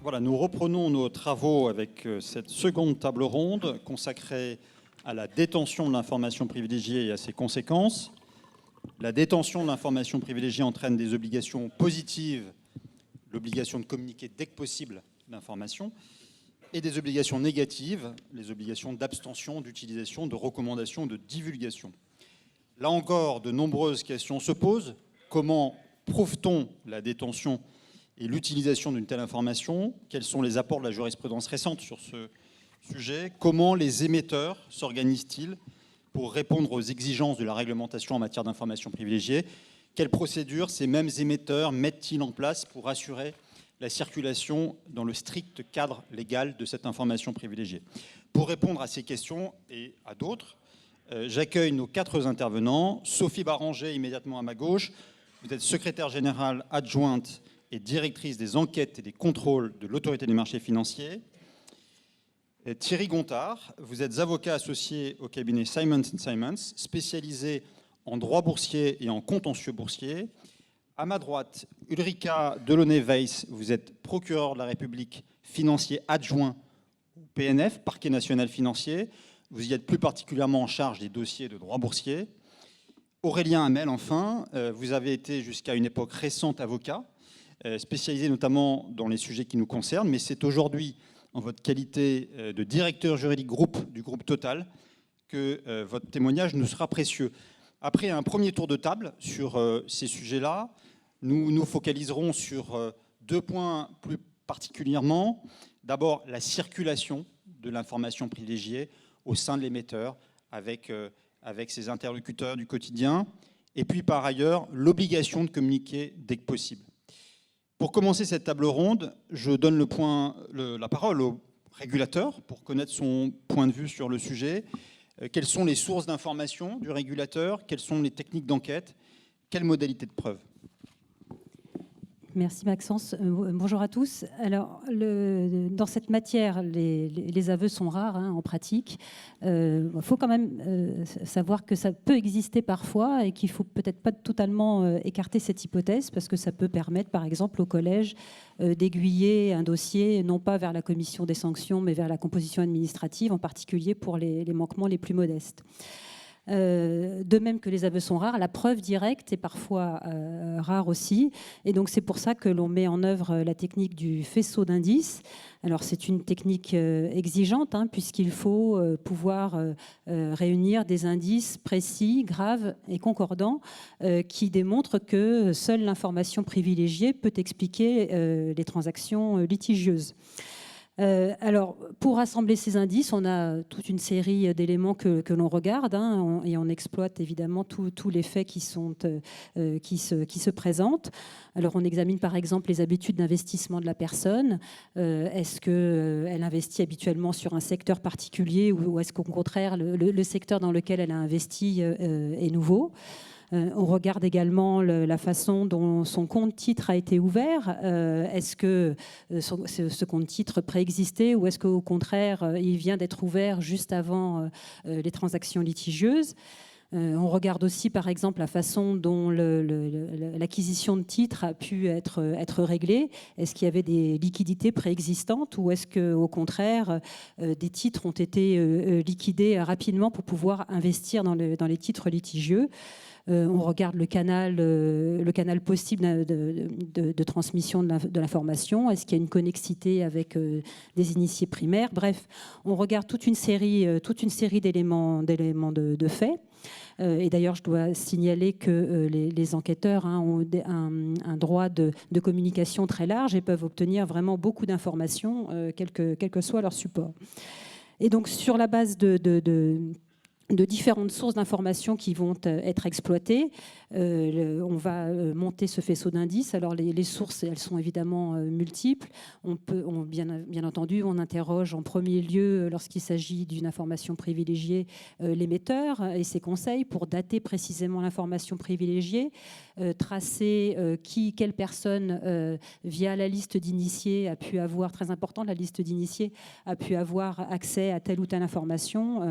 Voilà, nous reprenons nos travaux avec cette seconde table ronde consacrée à la détention de l'information privilégiée et à ses conséquences. La détention de l'information privilégiée entraîne des obligations positives, l'obligation de communiquer dès que possible l'information, et des obligations négatives, les obligations d'abstention, d'utilisation, de recommandation, de divulgation. Là encore, de nombreuses questions se posent. Comment prouve-t-on la détention et l'utilisation d'une telle information? Quels sont les apports de la jurisprudence récente sur ce sujet? Comment les émetteurs s'organisent-ils pour répondre aux exigences de la réglementation en matière d'information privilégiée? Quelles procédures ces mêmes émetteurs mettent-ils en place pour assurer la circulation dans le strict cadre légal de cette information privilégiée? Pour répondre à ces questions et à d'autres, j'accueille nos 4 intervenants. Sophie Baranger, immédiatement à ma gauche. Vous êtes secrétaire générale adjointe et directrice des enquêtes et des contrôles de l'Autorité des marchés financiers. Thierry Gontard, vous êtes avocat associé au cabinet Simons & Simons, spécialisé en droit boursier et en contentieux boursier. À ma droite, Ulrika Delaunay-Weiss, vous êtes procureur de la République financier adjoint au PNF, Parquet national financier. Vous y êtes plus particulièrement en charge des dossiers de droit boursier. Aurélien Hamel, enfin, vous avez été jusqu'à une époque récente avocat, spécialisé notamment dans les sujets qui nous concernent, mais c'est aujourd'hui, en votre qualité de directeur juridique du groupe Total, que votre témoignage nous sera précieux. Après un premier tour de table sur ces sujets-là, nous nous focaliserons sur 2 points plus particulièrement. D'abord, la circulation de l'information privilégiée au sein de l'émetteur avec ses interlocuteurs du quotidien. Et puis, par ailleurs, l'obligation de communiquer dès que possible. Pour commencer cette table ronde, je donne la parole au régulateur pour connaître son point de vue sur le sujet. Quelles sont les sources d'information du régulateur? Quelles sont les techniques d'enquête? Quelles modalités de preuve? Merci Maxence. Bonjour à tous. Alors, dans cette matière, les aveux sont rares en pratique. Il faut quand même savoir que ça peut exister parfois et qu'il ne faut peut-être pas totalement écarter cette hypothèse parce que ça peut permettre, par exemple, au collège d'aiguiller un dossier, non pas vers la commission des sanctions, mais vers la composition administrative, en particulier pour les manquements les plus modestes. De même que les aveux sont rares, la preuve directe est parfois rare aussi. Et donc c'est pour ça que l'on met en œuvre la technique du faisceau d'indices. Alors c'est une technique exigeante puisqu'il faut pouvoir réunir des indices précis, graves et concordants qui démontrent que seule l'information privilégiée peut expliquer les transactions litigieuses. Alors, pour rassembler ces indices, on a toute une série d'éléments que l'on regarde et on exploite évidemment tous les faits qui se présentent. Alors, on examine par exemple les habitudes d'investissement de la personne. Est-ce qu'elle investit habituellement sur un secteur particulier ou est-ce qu'au contraire, le secteur dans lequel elle a investi est nouveau ? On regarde également la façon dont son compte titre a été ouvert. Est-ce que ce compte titre préexistait ou est-ce qu'au contraire, il vient d'être ouvert juste avant les transactions litigieuses? On regarde aussi, par exemple, la façon dont l'acquisition de titres a pu être réglée. Est-ce qu'il y avait des liquidités préexistantes ou est-ce qu'au contraire, des titres ont été liquidés rapidement pour pouvoir investir dans les titres litigieux? On regarde le canal possible de transmission de l'information. Est-ce qu'il y a une connexité avec des initiés primaires? Bref, on regarde toute une série d'éléments de faits. Et d'ailleurs, je dois signaler que les enquêteurs ont un droit de communication très large et peuvent obtenir vraiment beaucoup d'informations, quel que soit leur support. Et donc, sur la base de différentes sources d'informations qui vont être exploitées. On va monter ce faisceau d'indices. Alors les sources, elles sont évidemment multiples. Bien entendu, on interroge en premier lieu, lorsqu'il s'agit d'une information privilégiée, l'émetteur et ses conseils pour dater précisément l'information privilégiée, tracer quelle personne, via la liste d'initiés, a pu avoir, très important, la liste d'initiés, a pu avoir accès à telle ou telle information,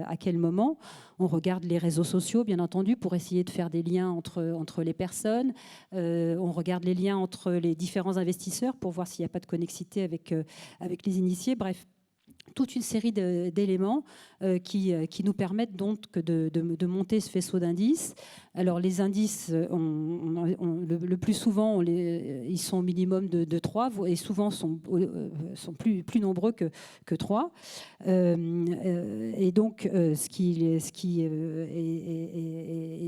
à quel moment. On regarde les réseaux sociaux, bien entendu, pour essayer de faire des liens liens entre les personnes, on regarde les liens entre les différents investisseurs pour voir s'il n'y a pas de connexité avec les initiés. Bref, toute une série d'éléments qui nous permettent donc de monter ce faisceau d'indices. Alors les indices, le plus souvent, ils sont au minimum de 3 et souvent sont plus nombreux que 3. Et donc ce qui est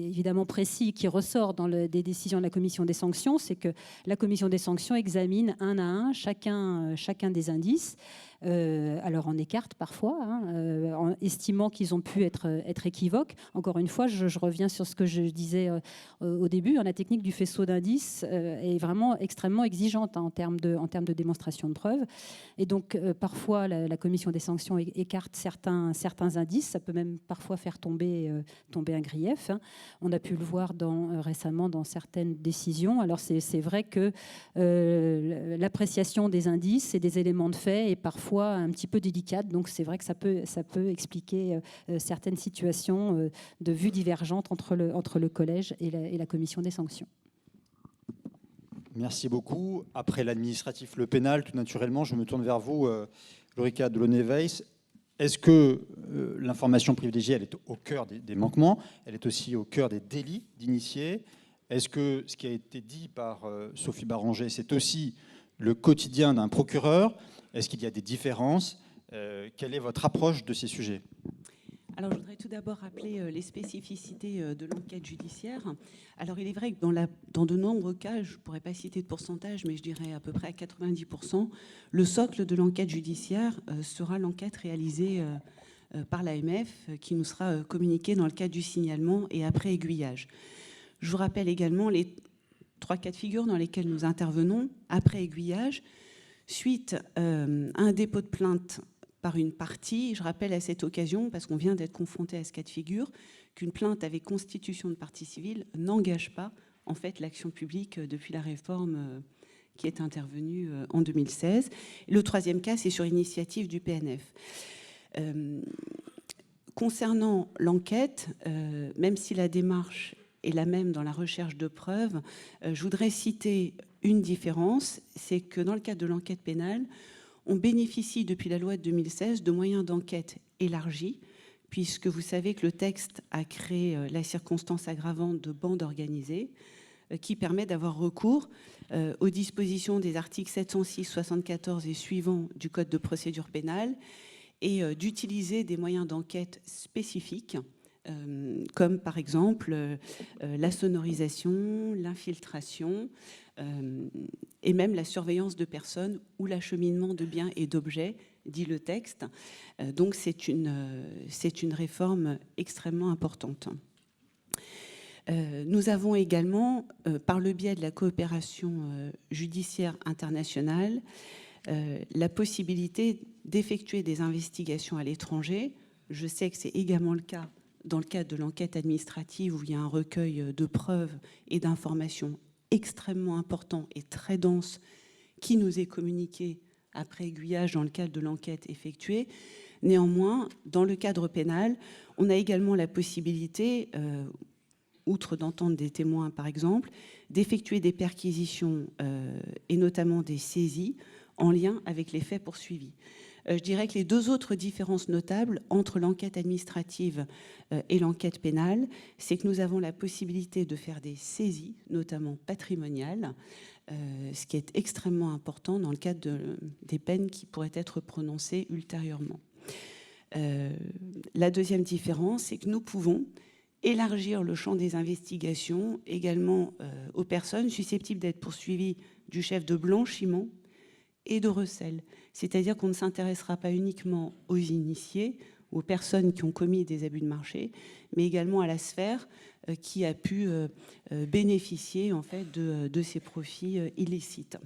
évidemment précis, qui ressort dans des décisions de la commission des sanctions, c'est que la commission des sanctions examine un à un chacun des indices. Alors en écarte parfois, en estimant qu'ils ont pu être équivoques. Encore une fois, je reviens sur ce que je disais au début. La technique du faisceau d'indices est vraiment extrêmement exigeante en termes de démonstration de preuves. Et donc parfois, la commission des sanctions écarte certains indices. Ça peut même parfois faire tomber un grief. On a pu le voir récemment dans certaines décisions. Alors c'est vrai que l'appréciation des indices et des éléments de fait est parfois un petit peu délicate, donc c'est vrai que ça peut expliquer certaines situations de vues divergentes entre le collège et la commission des sanctions. Merci beaucoup. Après l'administratif, le pénal, tout naturellement, je me tourne vers vous, Ulrika Delaunay-Weiss. Est-ce que l'information privilégiée, elle est au cœur des manquements, elle est aussi au cœur des délits d'initiés? Est-ce que ce qui a été dit par Sophie Baranger, c'est aussi le quotidien d'un procureur? Est-ce qu'il y a des différences? Quelle est votre approche de ces sujets? Alors, je voudrais tout d'abord rappeler les spécificités de l'enquête judiciaire. Alors, il est vrai que dans de nombreux cas, je ne pourrais pas citer de pourcentage, mais je dirais à peu près à 90%, le socle de l'enquête judiciaire sera l'enquête réalisée par l'AMF, qui nous sera communiquée dans le cadre du signalement et après aiguillage. Je vous rappelle également les 3 cas de figure dans lesquels nous intervenons après aiguillage. Suite à un dépôt de plainte par une partie, je rappelle à cette occasion, parce qu'on vient d'être confronté à ce cas de figure, qu'une plainte avec constitution de partie civile n'engage pas en fait l'action publique depuis la réforme qui est intervenue en 2016. Et le 3e cas, c'est sur initiative du PNF. Concernant l'enquête, même si la démarche est la même dans la recherche de preuves, je voudrais citer une différence, c'est que dans le cadre de l'enquête pénale, on bénéficie depuis la loi de 2016 de moyens d'enquête élargis, puisque vous savez que le texte a créé la circonstance aggravante de bande organisée, qui permet d'avoir recours aux dispositions des articles 706, 74 et suivants du Code de procédure pénale, et d'utiliser des moyens d'enquête spécifiques, comme par exemple la sonorisation, l'infiltration, et même la surveillance de personnes ou l'acheminement de biens et d'objets, dit le texte. Donc c'est une réforme extrêmement importante. Nous avons également, par le biais de la coopération judiciaire internationale, la possibilité d'effectuer des investigations à l'étranger. Je sais que c'est également le cas dans le cadre de l'enquête administrative où il y a un recueil de preuves et d'informations extrêmement important et très dense qui nous est communiqué après aiguillage dans le cadre de l'enquête effectuée. Néanmoins, dans le cadre pénal, on a également la possibilité, outre d'entendre des témoins par exemple, d'effectuer des perquisitions et notamment des saisies en lien avec les faits poursuivis. Je dirais que les 2 autres différences notables entre l'enquête administrative et l'enquête pénale, c'est que nous avons la possibilité de faire des saisies, notamment patrimoniales, ce qui est extrêmement important dans le cadre des peines qui pourraient être prononcées ultérieurement. La 2e différence, c'est que nous pouvons élargir le champ des investigations également aux personnes susceptibles d'être poursuivies du chef de blanchiment et de recel. C'est-à-dire qu'on ne s'intéressera pas uniquement aux initiés, aux personnes qui ont commis des abus de marché, mais également à la sphère qui a pu bénéficier en fait de ces profits illicites.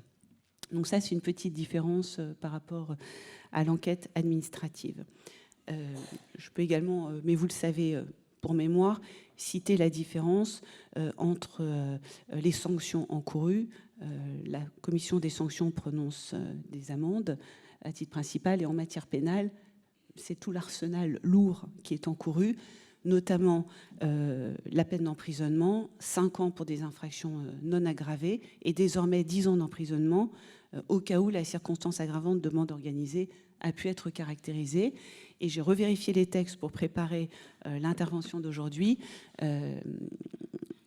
Donc ça, c'est une petite différence par rapport à l'enquête administrative. Je peux également, mais vous le savez pour mémoire, citer la différence entre les sanctions encourues. La commission des sanctions prononce des amendes à titre principal et en matière pénale, c'est tout l'arsenal lourd qui est encouru. notamment la peine d'emprisonnement, 5 ans pour des infractions non aggravées, et désormais 10 ans d'emprisonnement au cas où la circonstance aggravante de demande organisée a pu être caractérisée. Et j'ai revérifié les textes pour préparer l'intervention d'aujourd'hui.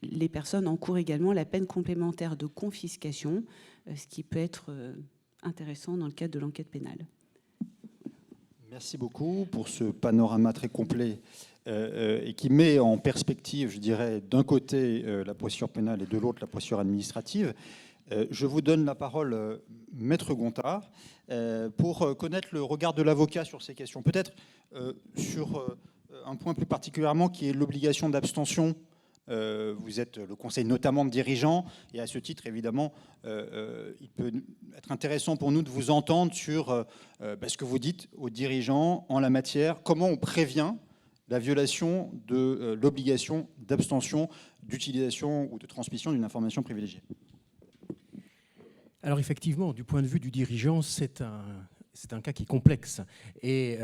Les personnes encourent également la peine complémentaire de confiscation, ce qui peut être intéressant dans le cadre de l'enquête pénale. Merci beaucoup pour ce panorama très complet et qui met en perspective, je dirais, d'un côté la procédure pénale et de l'autre la procédure administrative. Je vous donne la parole, Maître Gontard, pour connaître le regard de l'avocat sur ces questions. Peut-être sur un point plus particulièrement qui est l'obligation d'abstention. Vous êtes le conseil notamment de dirigeants et à ce titre, évidemment, il peut être intéressant pour nous de vous entendre sur ce que vous dites aux dirigeants en la matière, comment on prévient la violation de l'obligation d'abstention, d'utilisation ou de transmission d'une information privilégiée. Alors effectivement, du point de vue du dirigeant, c'est un cas qui est complexe. Et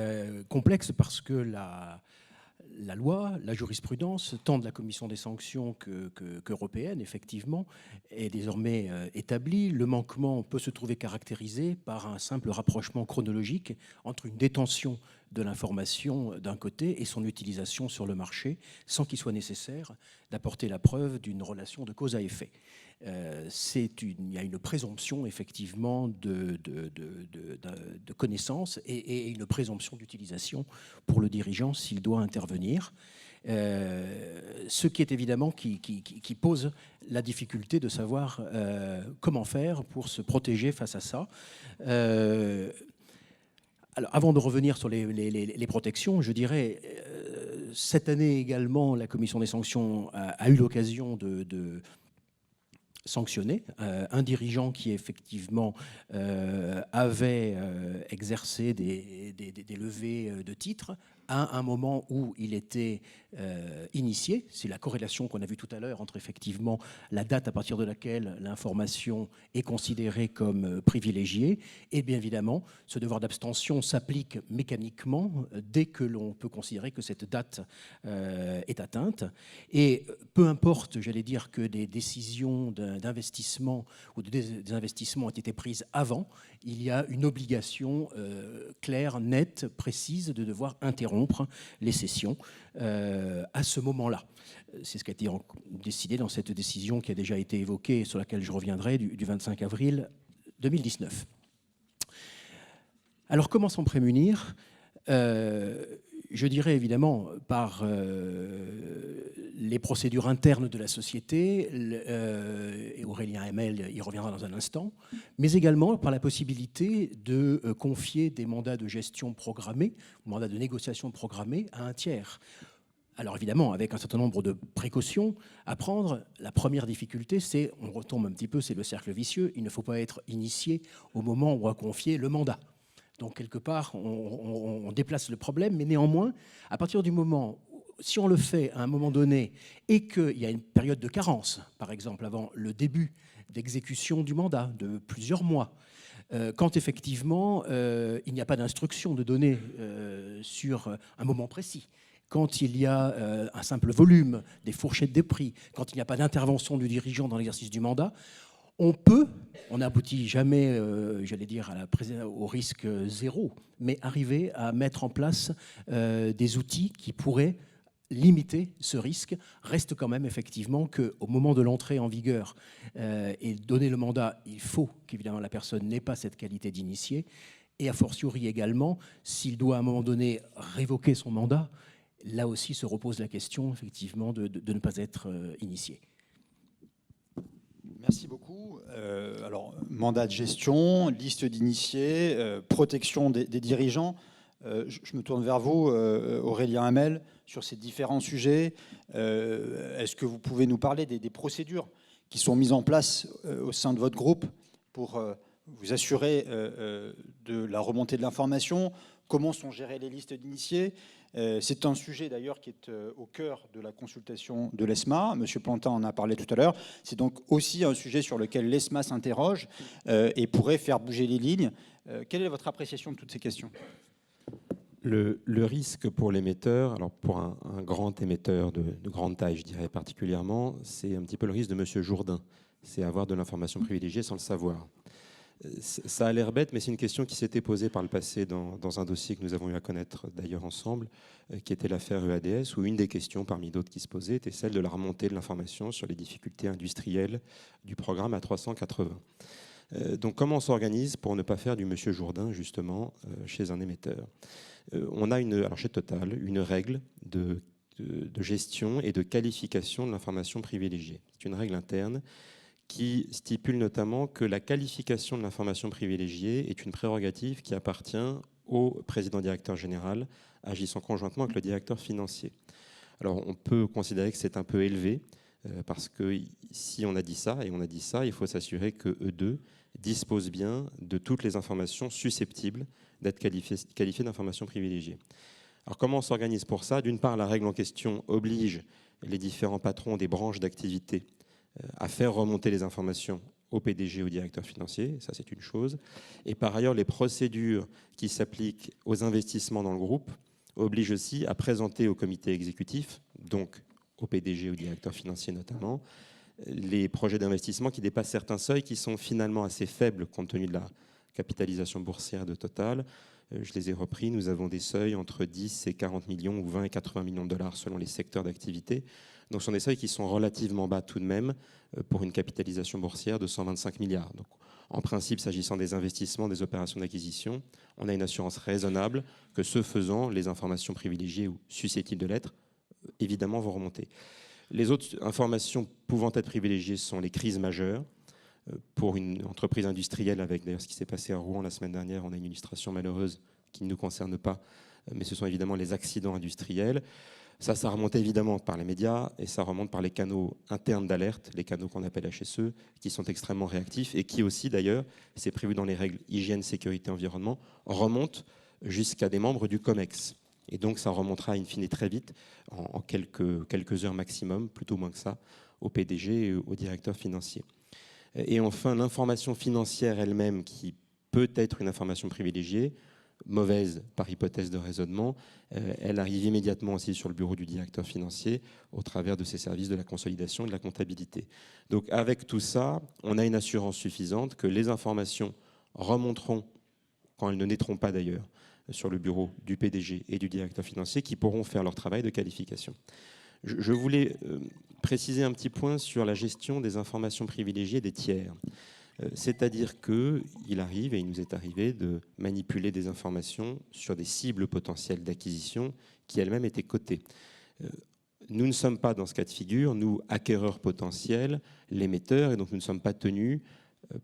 complexe parce que la loi, la jurisprudence, tant de la commission des sanctions qu'européenne, effectivement, est désormais établie. Le manquement peut se trouver caractérisé par un simple rapprochement chronologique entre une détention de l'information d'un côté et son utilisation sur le marché, sans qu'il soit nécessaire d'apporter la preuve d'une relation de cause à effet. Il y a une présomption effectivement de connaissance et une présomption d'utilisation pour le dirigeant s'il doit intervenir. Ce qui est évidemment qui pose la difficulté de savoir comment faire pour se protéger face à ça. Alors, avant de revenir sur les protections, je dirais, cette année également, la commission des sanctions a eu l'occasion de sanctionner un dirigeant qui effectivement avait exercé des levées de titres à un moment où il était initié. C'est la corrélation qu'on a vue tout à l'heure entre effectivement la date à partir de laquelle l'information est considérée comme privilégiée. Et bien évidemment, ce devoir d'abstention s'applique mécaniquement dès que l'on peut considérer que cette date est atteinte. Et peu importe, j'allais dire, que des décisions d'investissement ou de désinvestissement ont été prises avant, il y a une obligation claire, nette, précise de devoir interrompre les sessions à ce moment-là. C'est ce qui a été décidé dans cette décision qui a déjà été évoquée, sur laquelle je reviendrai, du 25 avril 2019. Alors, comment s'en prémunir ? Je dirais évidemment par les procédures internes de la société, et Aurélien Hamel y reviendra dans un instant, mais également par la possibilité de confier des mandats de gestion programmés, mandats de négociation programmés à un tiers. Alors évidemment, avec un certain nombre de précautions à prendre. La première difficulté, c'est, on retombe un petit peu, c'est le cercle vicieux, il ne faut pas être initié au moment où on a confié le mandat. Donc, quelque part, on déplace le problème, mais néanmoins, à partir du moment, si on le fait à un moment donné et qu'il y a une période de carence, par exemple, avant le début d'exécution du mandat de plusieurs mois, quand effectivement, il n'y a pas d'instruction de donner sur un moment précis, quand il y a un simple volume, des fourchettes des prix, quand il n'y a pas d'intervention du dirigeant dans l'exercice du mandat, on n'aboutit jamais, j'allais dire, au risque zéro, mais arriver à mettre en place des outils qui pourraient limiter ce risque. Reste quand même effectivement qu'au moment de l'entrée en vigueur et donner le mandat, il faut qu'évidemment la personne n'ait pas cette qualité d'initié, et a fortiori également, s'il doit à un moment donné révoquer son mandat, là aussi se repose la question effectivement de ne pas être initié. Merci beaucoup. Alors, mandat de gestion, liste d'initiés, protection des dirigeants. Je me tourne vers vous, Aurélien Hamel, sur ces différents sujets. Est-ce que vous pouvez nous parler des procédures qui sont mises en place au sein de votre groupe pour vous assurer de la remontée de l'information? Comment sont gérées les listes d'initiés? C'est un sujet d'ailleurs qui est au cœur de la consultation de l'ESMA. Monsieur Plantin en a parlé tout à l'heure. C'est donc aussi un sujet sur lequel l'ESMA s'interroge et pourrait faire bouger les lignes. Quelle est votre appréciation de toutes ces questions? Le risque pour l'émetteur, alors pour un grand émetteur de grande taille, je dirais particulièrement, c'est un petit peu le risque de Monsieur Jourdain. C'est avoir de l'information privilégiée sans le savoir. Ça a l'air bête, mais c'est une question qui s'était posée par le passé dans un dossier que nous avons eu à connaître d'ailleurs ensemble, qui était l'affaire EADS, où une des questions parmi d'autres qui se posaient était celle de la remontée de l'information sur les difficultés industrielles du programme A380. Donc comment on s'organise pour ne pas faire du Monsieur Jourdain, justement, chez un émetteur? On a alors chez Total une règle de gestion et de qualification de l'information privilégiée. C'est une règle interne qui stipule notamment que la qualification de l'information privilégiée est une prérogative qui appartient au président directeur général, agissant conjointement avec le directeur financier. Alors on peut considérer que c'est un peu élevé, parce que si on a dit ça, et on a dit ça, il faut s'assurer que eux deux disposent bien de toutes les informations susceptibles d'être qualifiées d'informations privilégiées. Alors comment on s'organise pour ça? D'une part, la règle en question oblige les différents patrons des branches d'activité à faire remonter les informations au PDG, au directeur financier, ça c'est une chose. Et par ailleurs, les procédures qui s'appliquent aux investissements dans le groupe obligent aussi à présenter au comité exécutif, donc au PDG, au directeur financier notamment, les projets d'investissement qui dépassent certains seuils qui sont finalement assez faibles compte tenu de la capitalisation boursière de Total. Je les ai repris, nous avons des seuils entre 10 et 40 millions ou 20 et 80 millions de dollars selon les secteurs d'activité. Donc ce sont des seuils qui sont relativement bas tout de même pour une capitalisation boursière de 125 milliards. Donc en principe, s'agissant des investissements, des opérations d'acquisition, on a une assurance raisonnable que ce faisant, les informations privilégiées ou susceptibles de l'être, évidemment, vont remonter. Les autres informations pouvant être privilégiées sont les crises majeures. Pour une entreprise industrielle, avec d'ailleurs ce qui s'est passé à Rouen la semaine dernière, on a une illustration malheureuse qui ne nous concerne pas, mais ce sont évidemment les accidents industriels. Ça remonte évidemment par les médias et ça remonte par les canaux internes d'alerte, les canaux qu'on appelle HSE, qui sont extrêmement réactifs et qui aussi d'ailleurs, c'est prévu dans les règles hygiène, sécurité, environnement, remontent jusqu'à des membres du COMEX. Et donc ça remontera in fine très vite, en quelques heures maximum, plutôt moins que ça, au PDG et au directeur financier. Et enfin, l'information financière elle-même, qui peut être une information privilégiée, mauvaise par hypothèse de raisonnement, elle arrive immédiatement aussi sur le bureau du directeur financier au travers de ses services de la consolidation et de la comptabilité. Donc avec tout ça, on a une assurance suffisante que les informations remonteront, quand elles ne naîtront pas d'ailleurs, sur le bureau du PDG et du directeur financier qui pourront faire leur travail de qualification. Je voulais préciser un petit point sur la gestion des informations privilégiées des tiers. C'est-à-dire qu'il arrive, et il nous est arrivé, de manipuler des informations sur des cibles potentielles d'acquisition qui elles-mêmes étaient cotées. Nous ne sommes pas dans ce cas de figure, nous, acquéreurs potentiels, l'émetteur, et donc nous ne sommes pas tenus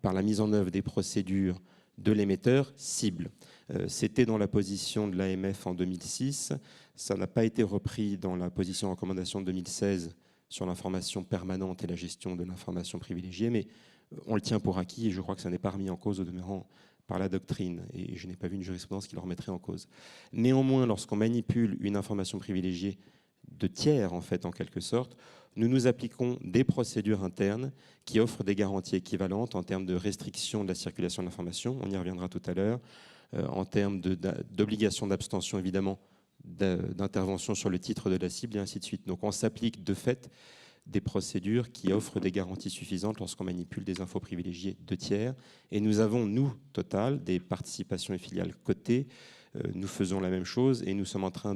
par la mise en œuvre des procédures de l'émetteur cible. C'était dans la position de l'AMF en 2006, ça n'a pas été repris dans la position recommandation de 2016 sur l'information permanente et la gestion de l'information privilégiée, mais on le tient pour acquis et je crois que ça n'est pas remis en cause au demeurant par la doctrine et je n'ai pas vu une jurisprudence qui le remettrait en cause. Néanmoins, lorsqu'on manipule une information privilégiée de tiers, en fait, en quelque sorte, nous appliquons des procédures internes qui offrent des garanties équivalentes en termes de restriction de la circulation de l'information, on y reviendra tout à l'heure, en termes d'obligation d'abstention, évidemment, d'intervention sur le titre de la cible et ainsi de suite. Donc on s'applique de fait des procédures qui offrent des garanties suffisantes lorsqu'on manipule des infos privilégiées de tiers. Et nous avons, nous, Total, des participations et filiales cotées. Nous faisons la même chose et nous sommes en train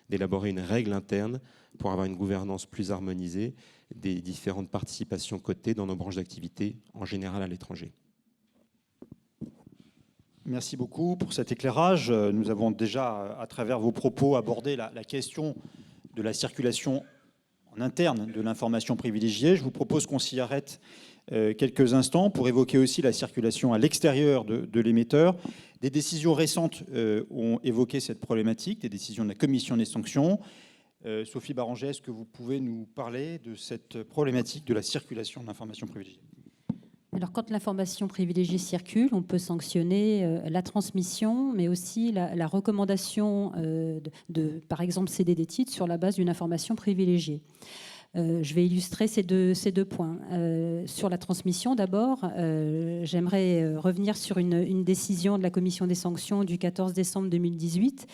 d'élaborer une règle interne pour avoir une gouvernance plus harmonisée des différentes participations cotées dans nos branches d'activité, en général à l'étranger. Merci beaucoup pour cet éclairage. Nous avons déjà, à travers vos propos, abordé la question de la circulation en interne de l'information privilégiée. Je vous propose qu'on s'y arrête quelques instants pour évoquer aussi la circulation à l'extérieur de l'émetteur. Des décisions récentes ont évoqué cette problématique, des décisions de la commission des sanctions. Sophie Baranger, est-ce que vous pouvez nous parler de cette problématique de la circulation de l'information privilégiée ? Alors, quand l'information privilégiée circule, on peut sanctionner la transmission, mais aussi la recommandation de, par exemple, céder des titres sur la base d'une information privilégiée. Je vais illustrer ces deux points. Sur la transmission, d'abord, j'aimerais revenir sur une décision de la Commission des sanctions du 14 décembre 2018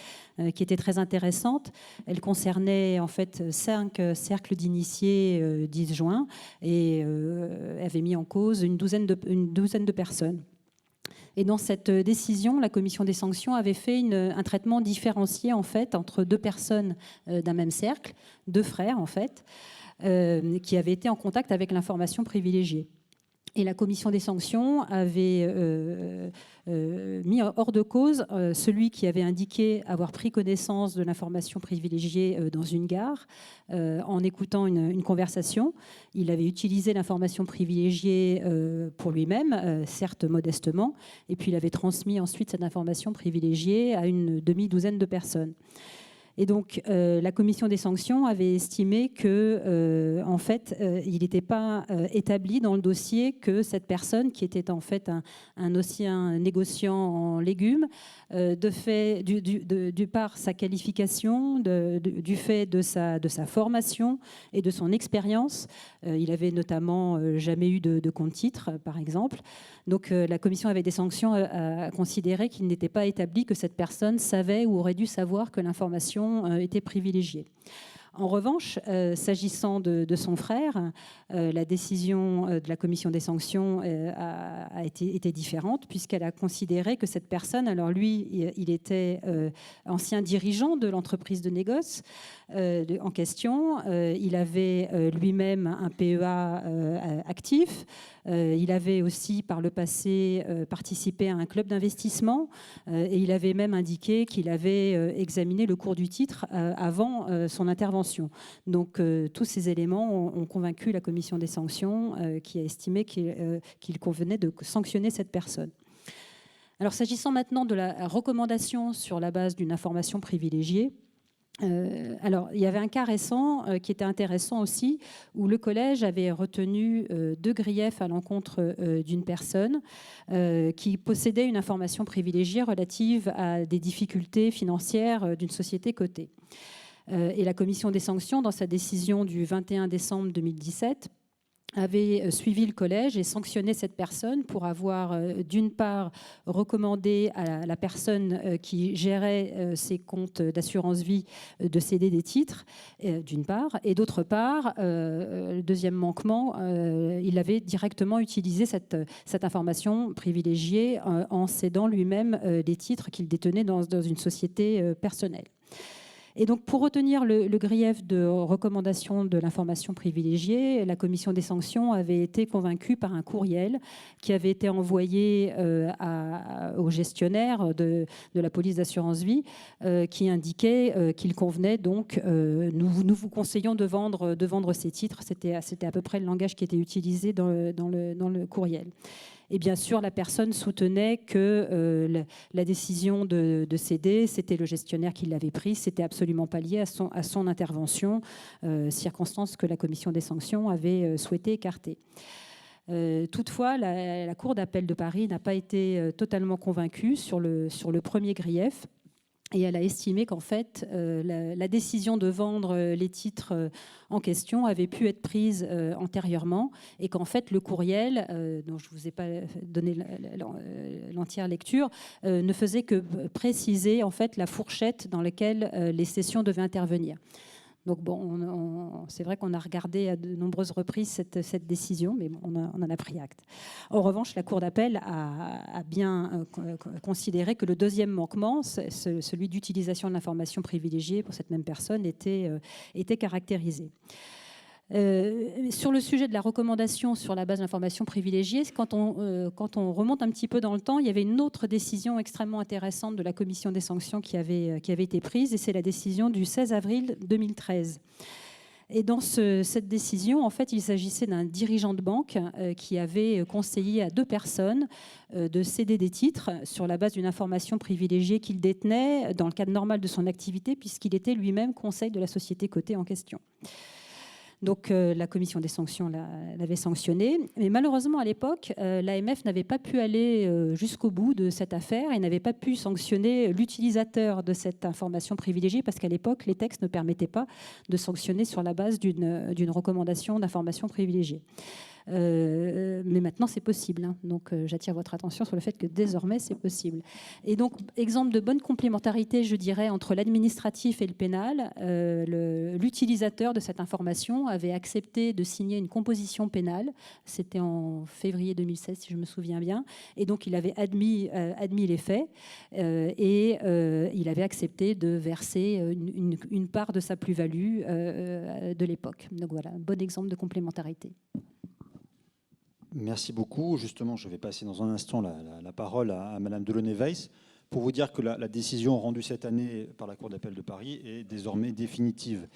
qui était très intéressante. Elle concernait en fait 5 cercles d'initiés disjoints et avait mis en cause une douzaine de personnes. Et dans cette décision, la Commission des sanctions avait fait un traitement différencié en fait entre 2 personnes d'un même cercle, 2 frères en fait, qui avaient été en contact avec l'information privilégiée. Et la Commission des sanctions avait mis hors de cause celui qui avait indiqué avoir pris connaissance de l'information privilégiée dans une gare en écoutant une conversation. Il avait utilisé l'information privilégiée pour lui-même, certes modestement, et puis il avait transmis ensuite cette information privilégiée à une demi-douzaine de personnes. Et donc, la Commission des sanctions avait estimé que, en fait, il n'était pas établi dans le dossier que cette personne, qui était en fait un ancien négociant en légumes, du par sa qualification, du fait de sa formation et de son expérience, il avait notamment jamais eu de compte-titre, par exemple. Donc, la Commission avait des sanctions à considérer qu'il n'était pas établi que cette personne savait ou aurait dû savoir que l'information était privilégiée. En revanche, s'agissant de son frère, la décision de la Commission des sanctions a été différente, puisqu'elle a considéré que cette personne, alors lui, il était ancien dirigeant de l'entreprise de négoce en question. Il avait lui-même un PEA actif. Il avait aussi, par le passé, participé à un club d'investissement et il avait même indiqué qu'il avait examiné le cours du titre avant son intervention. Donc, tous ces éléments ont convaincu la Commission des sanctions qui a estimé qu'il convenait de sanctionner cette personne. Alors, s'agissant maintenant de la recommandation sur la base d'une information privilégiée, alors, il y avait un cas récent qui était intéressant aussi, où le collège avait retenu 2 griefs à l'encontre d'une personne qui possédait une information privilégiée relative à des difficultés financières d'une société cotée. Et la Commission des sanctions, dans sa décision du 21 décembre 2017, avait suivi le collège et sanctionné cette personne pour avoir, d'une part, recommandé à la personne qui gérait ses comptes d'assurance vie de céder des titres, d'une part, et d'autre part, le deuxième manquement, il avait directement utilisé cette information privilégiée en cédant lui-même des titres qu'il détenait dans une société personnelle. Et donc, pour retenir le grief de recommandation de l'information privilégiée, la Commission des sanctions avait été convaincue par un courriel qui avait été envoyé au gestionnaire de la police d'assurance vie qui indiquait qu'il convenait donc, nous vous conseillons de vendre ces titres. C'était à peu près le langage qui était utilisé dans le courriel. Et bien sûr, la personne soutenait que la décision de céder, c'était le gestionnaire qui l'avait prise, c'était absolument pas lié à son intervention, circonstance que la Commission des sanctions avait souhaité écarter. Toutefois, la Cour d'appel de Paris n'a pas été totalement convaincue sur le premier grief. Et elle a estimé qu'en fait, la décision de vendre les titres en question avait pu être prise antérieurement et qu'en fait, le courriel, dont je ne vous ai pas donné l'entière lecture, ne faisait que préciser en fait la fourchette dans laquelle les cessions devaient intervenir. Donc bon, c'est vrai qu'on a regardé à de nombreuses reprises cette décision, mais on en a pris acte. En revanche, la Cour d'appel a bien considéré que le deuxième manquement, celui d'utilisation de l'information privilégiée pour cette même personne, était caractérisé. Sur le sujet de la recommandation sur la base d'informations privilégiées, quand on remonte un petit peu dans le temps, il y avait une autre décision extrêmement intéressante de la Commission des sanctions qui avait été prise, et c'est la décision du 16 avril 2013. Et dans cette décision, en fait, il s'agissait d'un dirigeant de banque qui avait conseillé à 2 personnes de céder des titres sur la base d'une information privilégiée qu'il détenait dans le cadre normal de son activité, puisqu'il était lui-même conseil de la société cotée en question. Donc la commission des sanctions l'avait sanctionné. Mais malheureusement, à l'époque, l'AMF n'avait pas pu aller jusqu'au bout de cette affaire et n'avait pas pu sanctionner l'utilisateur de cette information privilégiée parce qu'à l'époque, les textes ne permettaient pas de sanctionner sur la base d'une recommandation d'information privilégiée. Mais maintenant, c'est possible. Hein. Donc, j'attire votre attention sur le fait que désormais, c'est possible. Et donc, exemple de bonne complémentarité, je dirais, entre l'administratif et le pénal, l'utilisateur de cette information avait accepté de signer une composition pénale. C'était en février 2016, si je me souviens bien. Et donc, il avait admis les faits et il avait accepté de verser une part de sa plus-value de l'époque. Donc, voilà, un bon exemple de complémentarité. Merci beaucoup. Justement, je vais passer dans un instant la parole à Madame Delaunay-Weiss pour vous dire que la décision rendue cette année par la Cour d'appel de Paris est désormais définitive.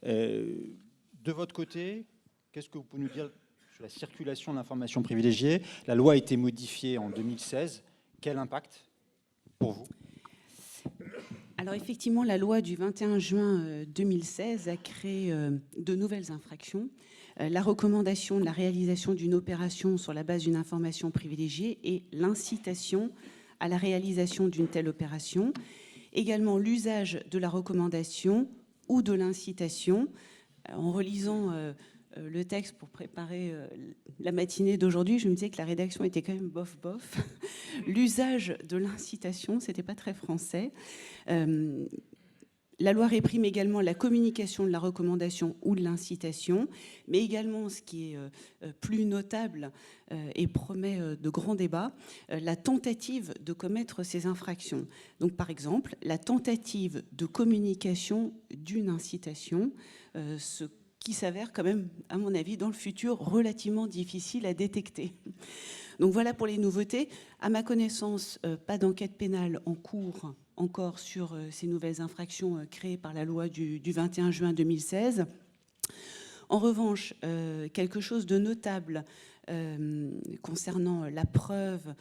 De votre côté, qu'est-ce que vous pouvez nous dire sur la circulation de l'information privilégiée? La loi a été modifiée en 2016. Quel impact pour vous? Alors effectivement, la loi du 21 juin 2016 a créé de nouvelles infractions. La recommandation de la réalisation d'une opération sur la base d'une information privilégiée et l'incitation à la réalisation d'une telle opération. Également l'usage de la recommandation ou de l'incitation. En relisant le texte pour préparer la matinée d'aujourd'hui, je me disais que la rédaction était quand même bof. L'usage de l'incitation, c'était pas très français. La loi réprime également la communication de la recommandation ou de l'incitation, mais également, ce qui est plus notable et promet de grands débats, la tentative de commettre ces infractions. Donc, par exemple, la tentative de communication d'une incitation, ce qui s'avère quand même, à mon avis, dans le futur, relativement difficile à détecter. Donc voilà pour les nouveautés. À ma connaissance, pas d'enquête pénale en cours encore sur ces nouvelles infractions créées par la loi du 21 juin 2016. En revanche, quelque chose de notable concernant la preuve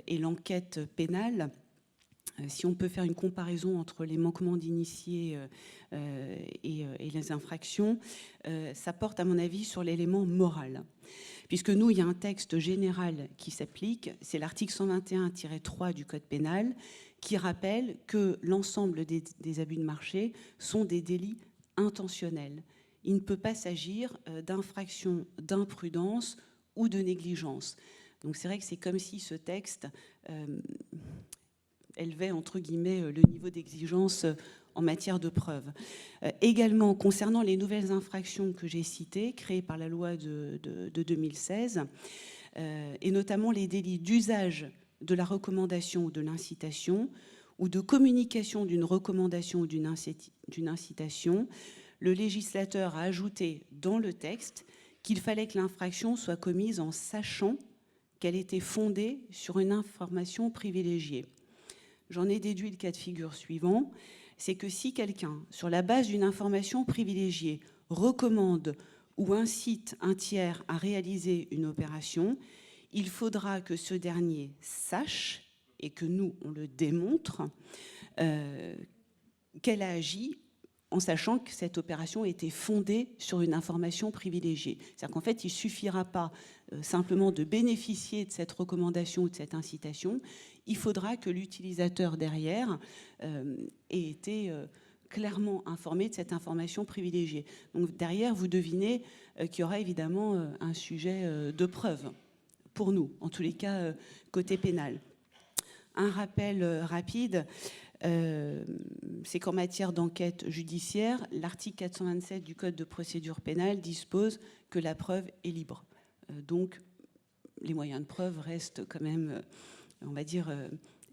et l'enquête pénale, si on peut faire une comparaison entre les manquements d'initiés et les infractions, ça porte, à mon avis, sur l'élément moral. Puisque nous, il y a un texte général qui s'applique, c'est l'article 121-3 du Code pénal, qui rappelle que l'ensemble des abus de marché sont des délits intentionnels. Il ne peut pas s'agir d'infraction d'imprudence ou de négligence. Donc c'est vrai que c'est comme si ce texte élevait, entre guillemets, le niveau d'exigence en matière de preuve. Également, concernant les nouvelles infractions que j'ai citées, créées par la loi de 2016, et notamment les délits d'usage de la recommandation ou de l'incitation, ou de communication d'une recommandation ou d'une incitation, le législateur a ajouté dans le texte qu'il fallait que l'infraction soit commise en sachant qu'elle était fondée sur une information privilégiée. J'en ai déduit le cas de figure suivant, c'est que si quelqu'un, sur la base d'une information privilégiée, recommande ou incite un tiers à réaliser une opération, il faudra que ce dernier sache, et que nous, on le démontre, qu'elle a agi en sachant que cette opération était fondée sur une information privilégiée. C'est-à-dire qu'en fait, il ne suffira pas simplement de bénéficier de cette recommandation ou de cette incitation, il faudra que l'utilisateur derrière ait été clairement informé de cette information privilégiée. Donc derrière, vous devinez qu'il y aura évidemment un sujet de preuve, pour nous, en tous les cas, côté pénal. Un rappel rapide, c'est qu'en matière d'enquête judiciaire, l'article 427 du Code de procédure pénale dispose que la preuve est libre. Donc, les moyens de preuve restent quand même, on va dire,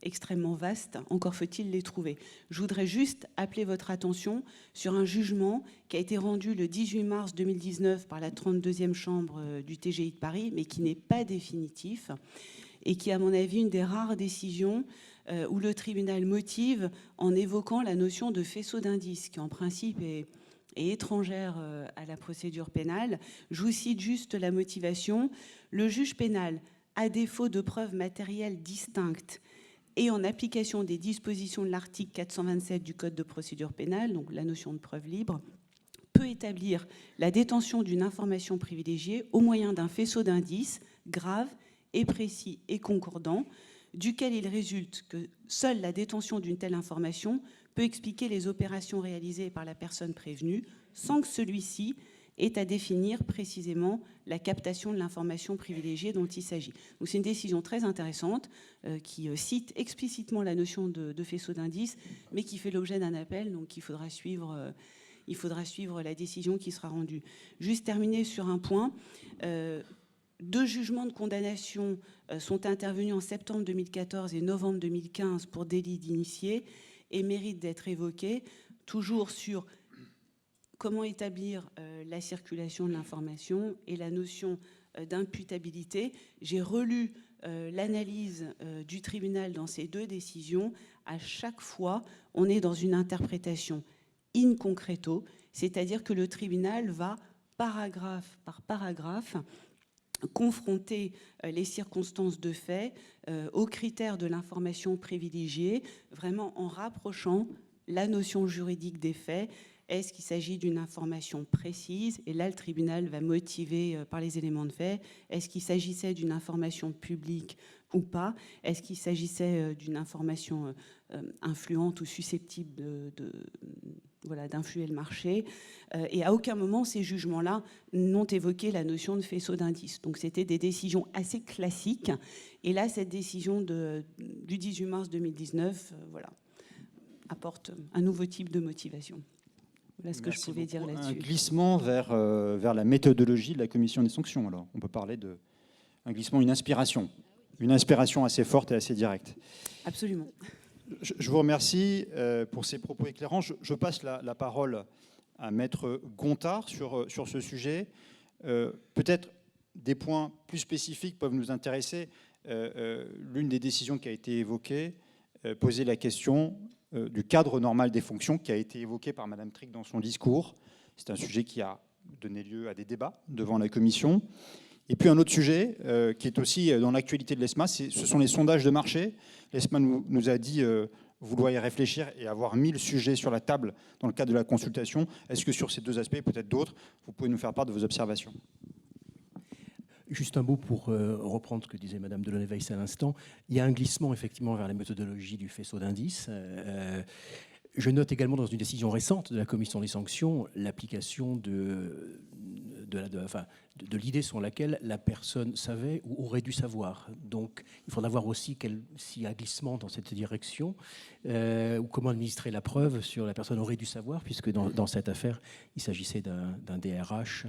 extrêmement vastes. Encore faut-il les trouver. Je voudrais juste appeler votre attention sur un jugement qui a été rendu le 18 mars 2019 par la 32e chambre du TGI de Paris, mais qui n'est pas définitif et qui est, à mon avis, une des rares décisions où le tribunal motive en évoquant la notion de faisceau d'indices, qui en principe est étrangère à la procédure pénale. Je vous cite juste la motivation. Le juge pénal, à défaut de preuves matérielles distinctes et en application des dispositions de l'article 427 du Code de procédure pénale, donc la notion de preuve libre, peut établir la détention d'une information privilégiée au moyen d'un faisceau d'indices graves et précis et concordants, duquel il résulte que seule la détention d'une telle information peut expliquer les opérations réalisées par la personne prévenue, sans que celui-ci ait à définir précisément la captation de l'information privilégiée dont il s'agit. Donc c'est une décision très intéressante qui cite explicitement la notion de faisceau d'indices, mais qui fait l'objet d'un appel, donc il faudra suivre la décision qui sera rendue. Juste terminer sur un point. 2 jugements de condamnation sont intervenus en septembre 2014 et novembre 2015 pour délit d'initié et méritent d'être évoqués, toujours sur comment établir la circulation de l'information et la notion d'imputabilité. J'ai relu l'analyse du tribunal dans ces 2 décisions. À chaque fois, on est dans une interprétation in concreto, c'est-à-dire que le tribunal va, paragraphe par paragraphe, confronter les circonstances de fait aux critères de l'information privilégiée, vraiment en rapprochant la notion juridique des faits. Est-ce qu'il s'agit d'une information précise? Et là, le tribunal va motiver par les éléments de fait. Est-ce qu'il s'agissait d'une information publique ou pas? Est-ce qu'il s'agissait d'une information influente ou susceptible d'influer le marché? Et à aucun moment, ces jugements-là n'ont évoqué la notion de faisceau d'indices. Donc, c'était des décisions assez classiques. Et là, cette décision du 18 mars 2019 apporte un nouveau type de motivation. Voilà ce que je pouvais dire là-dessus. Un glissement vers la méthodologie de la commission des sanctions. Alors, on peut parler d'un glissement, une inspiration assez forte et assez directe. Absolument. Je vous remercie pour ces propos éclairants. Je passe la parole à Maître Gontard sur ce sujet. Peut-être des points plus spécifiques peuvent nous intéresser. L'une des décisions qui a été évoquée posait la question du cadre normal des fonctions qui a été évoqué par Madame Trick dans son discours. C'est un sujet qui a donné lieu à des débats devant la commission. Et puis un autre sujet qui est aussi dans l'actualité de l'ESMA, ce sont les sondages de marché. L'ESMA nous a dit vouloir y réfléchir et avoir 1000 sujets sur la table dans le cadre de la consultation. Est-ce que sur ces 2 aspects, peut-être d'autres, vous pouvez nous faire part de vos observations? Juste un mot pour reprendre ce que disait Madame Delaunay-Weiss à l'instant. Il y a un glissement effectivement vers la méthodologie du faisceau d'indices. Je note également dans une décision récente de la commission des sanctions l'application de l'idée selon laquelle la personne savait ou aurait dû savoir. Donc il faudra voir aussi s'il y a glissement dans cette direction ou comment administrer la preuve sur la personne aurait dû savoir, puisque dans cette affaire, il s'agissait d'un DRH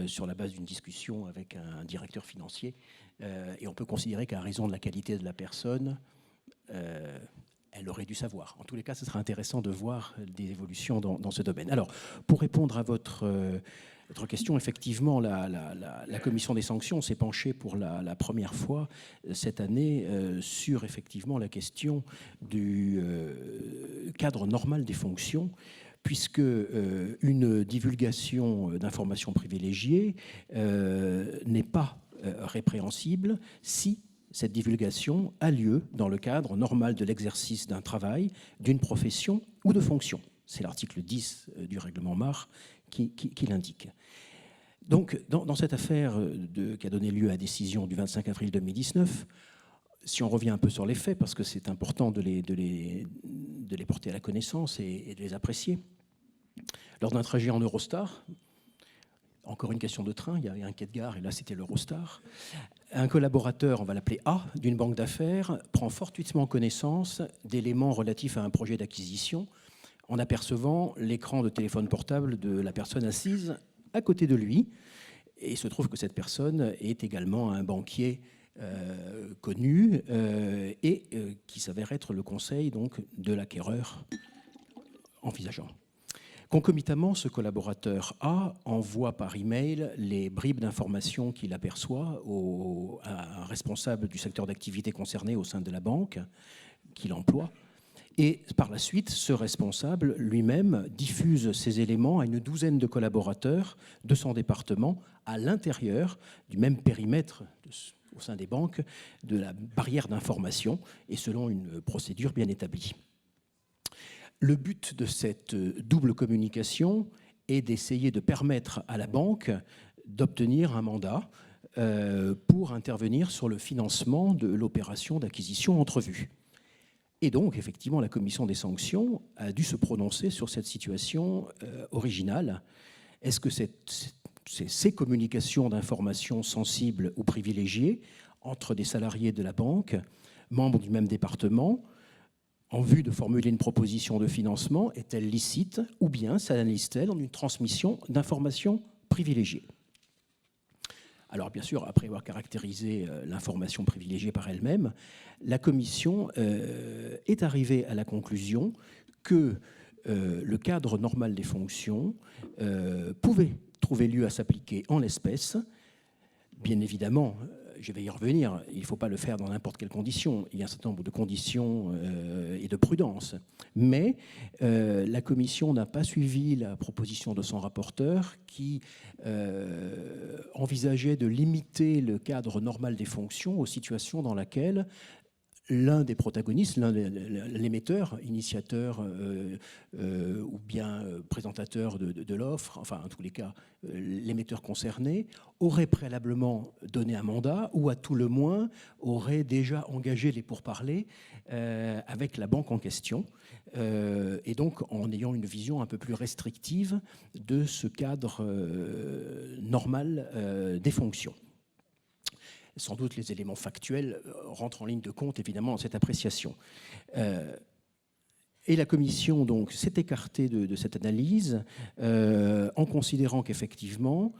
sur la base d'une discussion avec un directeur financier. Et on peut considérer qu'à raison de la qualité de la personne, elle aurait dû savoir. En tous les cas, ce sera intéressant de voir des évolutions dans ce domaine. Alors, pour répondre à votre question, effectivement, la commission des sanctions s'est penchée pour la première fois cette année sur effectivement la question du cadre normal des fonctions, puisque une divulgation d'informations privilégiées n'est pas répréhensible si cette divulgation a lieu dans le cadre normal de l'exercice d'un travail, d'une profession ou de fonction. C'est l'article 10 du règlement MAR qui l'indique. Donc, dans cette affaire qui a donné lieu à décision du 25 avril 2019, si on revient un peu sur les faits, parce que c'est important de les porter à la connaissance et de les apprécier, lors d'un trajet en Eurostar, encore une question de train, il y avait un quai de gare et là c'était l'Eurostar. Un collaborateur, on va l'appeler A, d'une banque d'affaires, prend fortuitement connaissance d'éléments relatifs à un projet d'acquisition en apercevant l'écran de téléphone portable de la personne assise à côté de lui. Et il se trouve que cette personne est également un banquier connu et qui s'avère être le conseil donc, de l'acquéreur envisageant. Concomitamment, ce collaborateur A envoie par email les bribes d'informations qu'il aperçoit à un responsable du secteur d'activité concerné au sein de la banque qu'il emploie. Et par la suite, ce responsable lui-même diffuse ces éléments à une douzaine de collaborateurs de son département à l'intérieur du même périmètre au sein des banques de la barrière d'information et selon une procédure bien établie. Le but de cette double communication est d'essayer de permettre à la banque d'obtenir un mandat pour intervenir sur le financement de l'opération d'acquisition entrevue. Et donc, effectivement, la commission des sanctions a dû se prononcer sur cette situation originale. Est-ce que ces communications d'informations sensibles ou privilégiées entre des salariés de la banque, membres du même département, en vue de formuler une proposition de financement, est-elle licite ou bien s'analyse-t-elle en une transmission d'informations privilégiées? Alors bien sûr, après avoir caractérisé l'information privilégiée par elle-même, la commission est arrivée à la conclusion que le cadre normal des fonctions pouvait trouver lieu à s'appliquer en l'espèce. Bien évidemment, je vais y revenir, il ne faut pas le faire dans n'importe quelles conditions. Il y a un certain nombre de conditions et de prudence. Mais la commission n'a pas suivi la proposition de son rapporteur qui envisageait de limiter le cadre normal des fonctions aux situations dans lesquelles l'un des protagonistes, l'émetteur, initiateur ou bien présentateur de l'offre, enfin en tous les cas l'émetteur concerné, aurait préalablement donné un mandat ou à tout le moins aurait déjà engagé les pourparlers avec la banque en question, et donc en ayant une vision un peu plus restrictive de ce cadre normal des fonctions. Sans doute les éléments factuels rentrent en ligne de compte évidemment dans cette appréciation. Et la commission donc s'est écartée de cette analyse en considérant qu'effectivement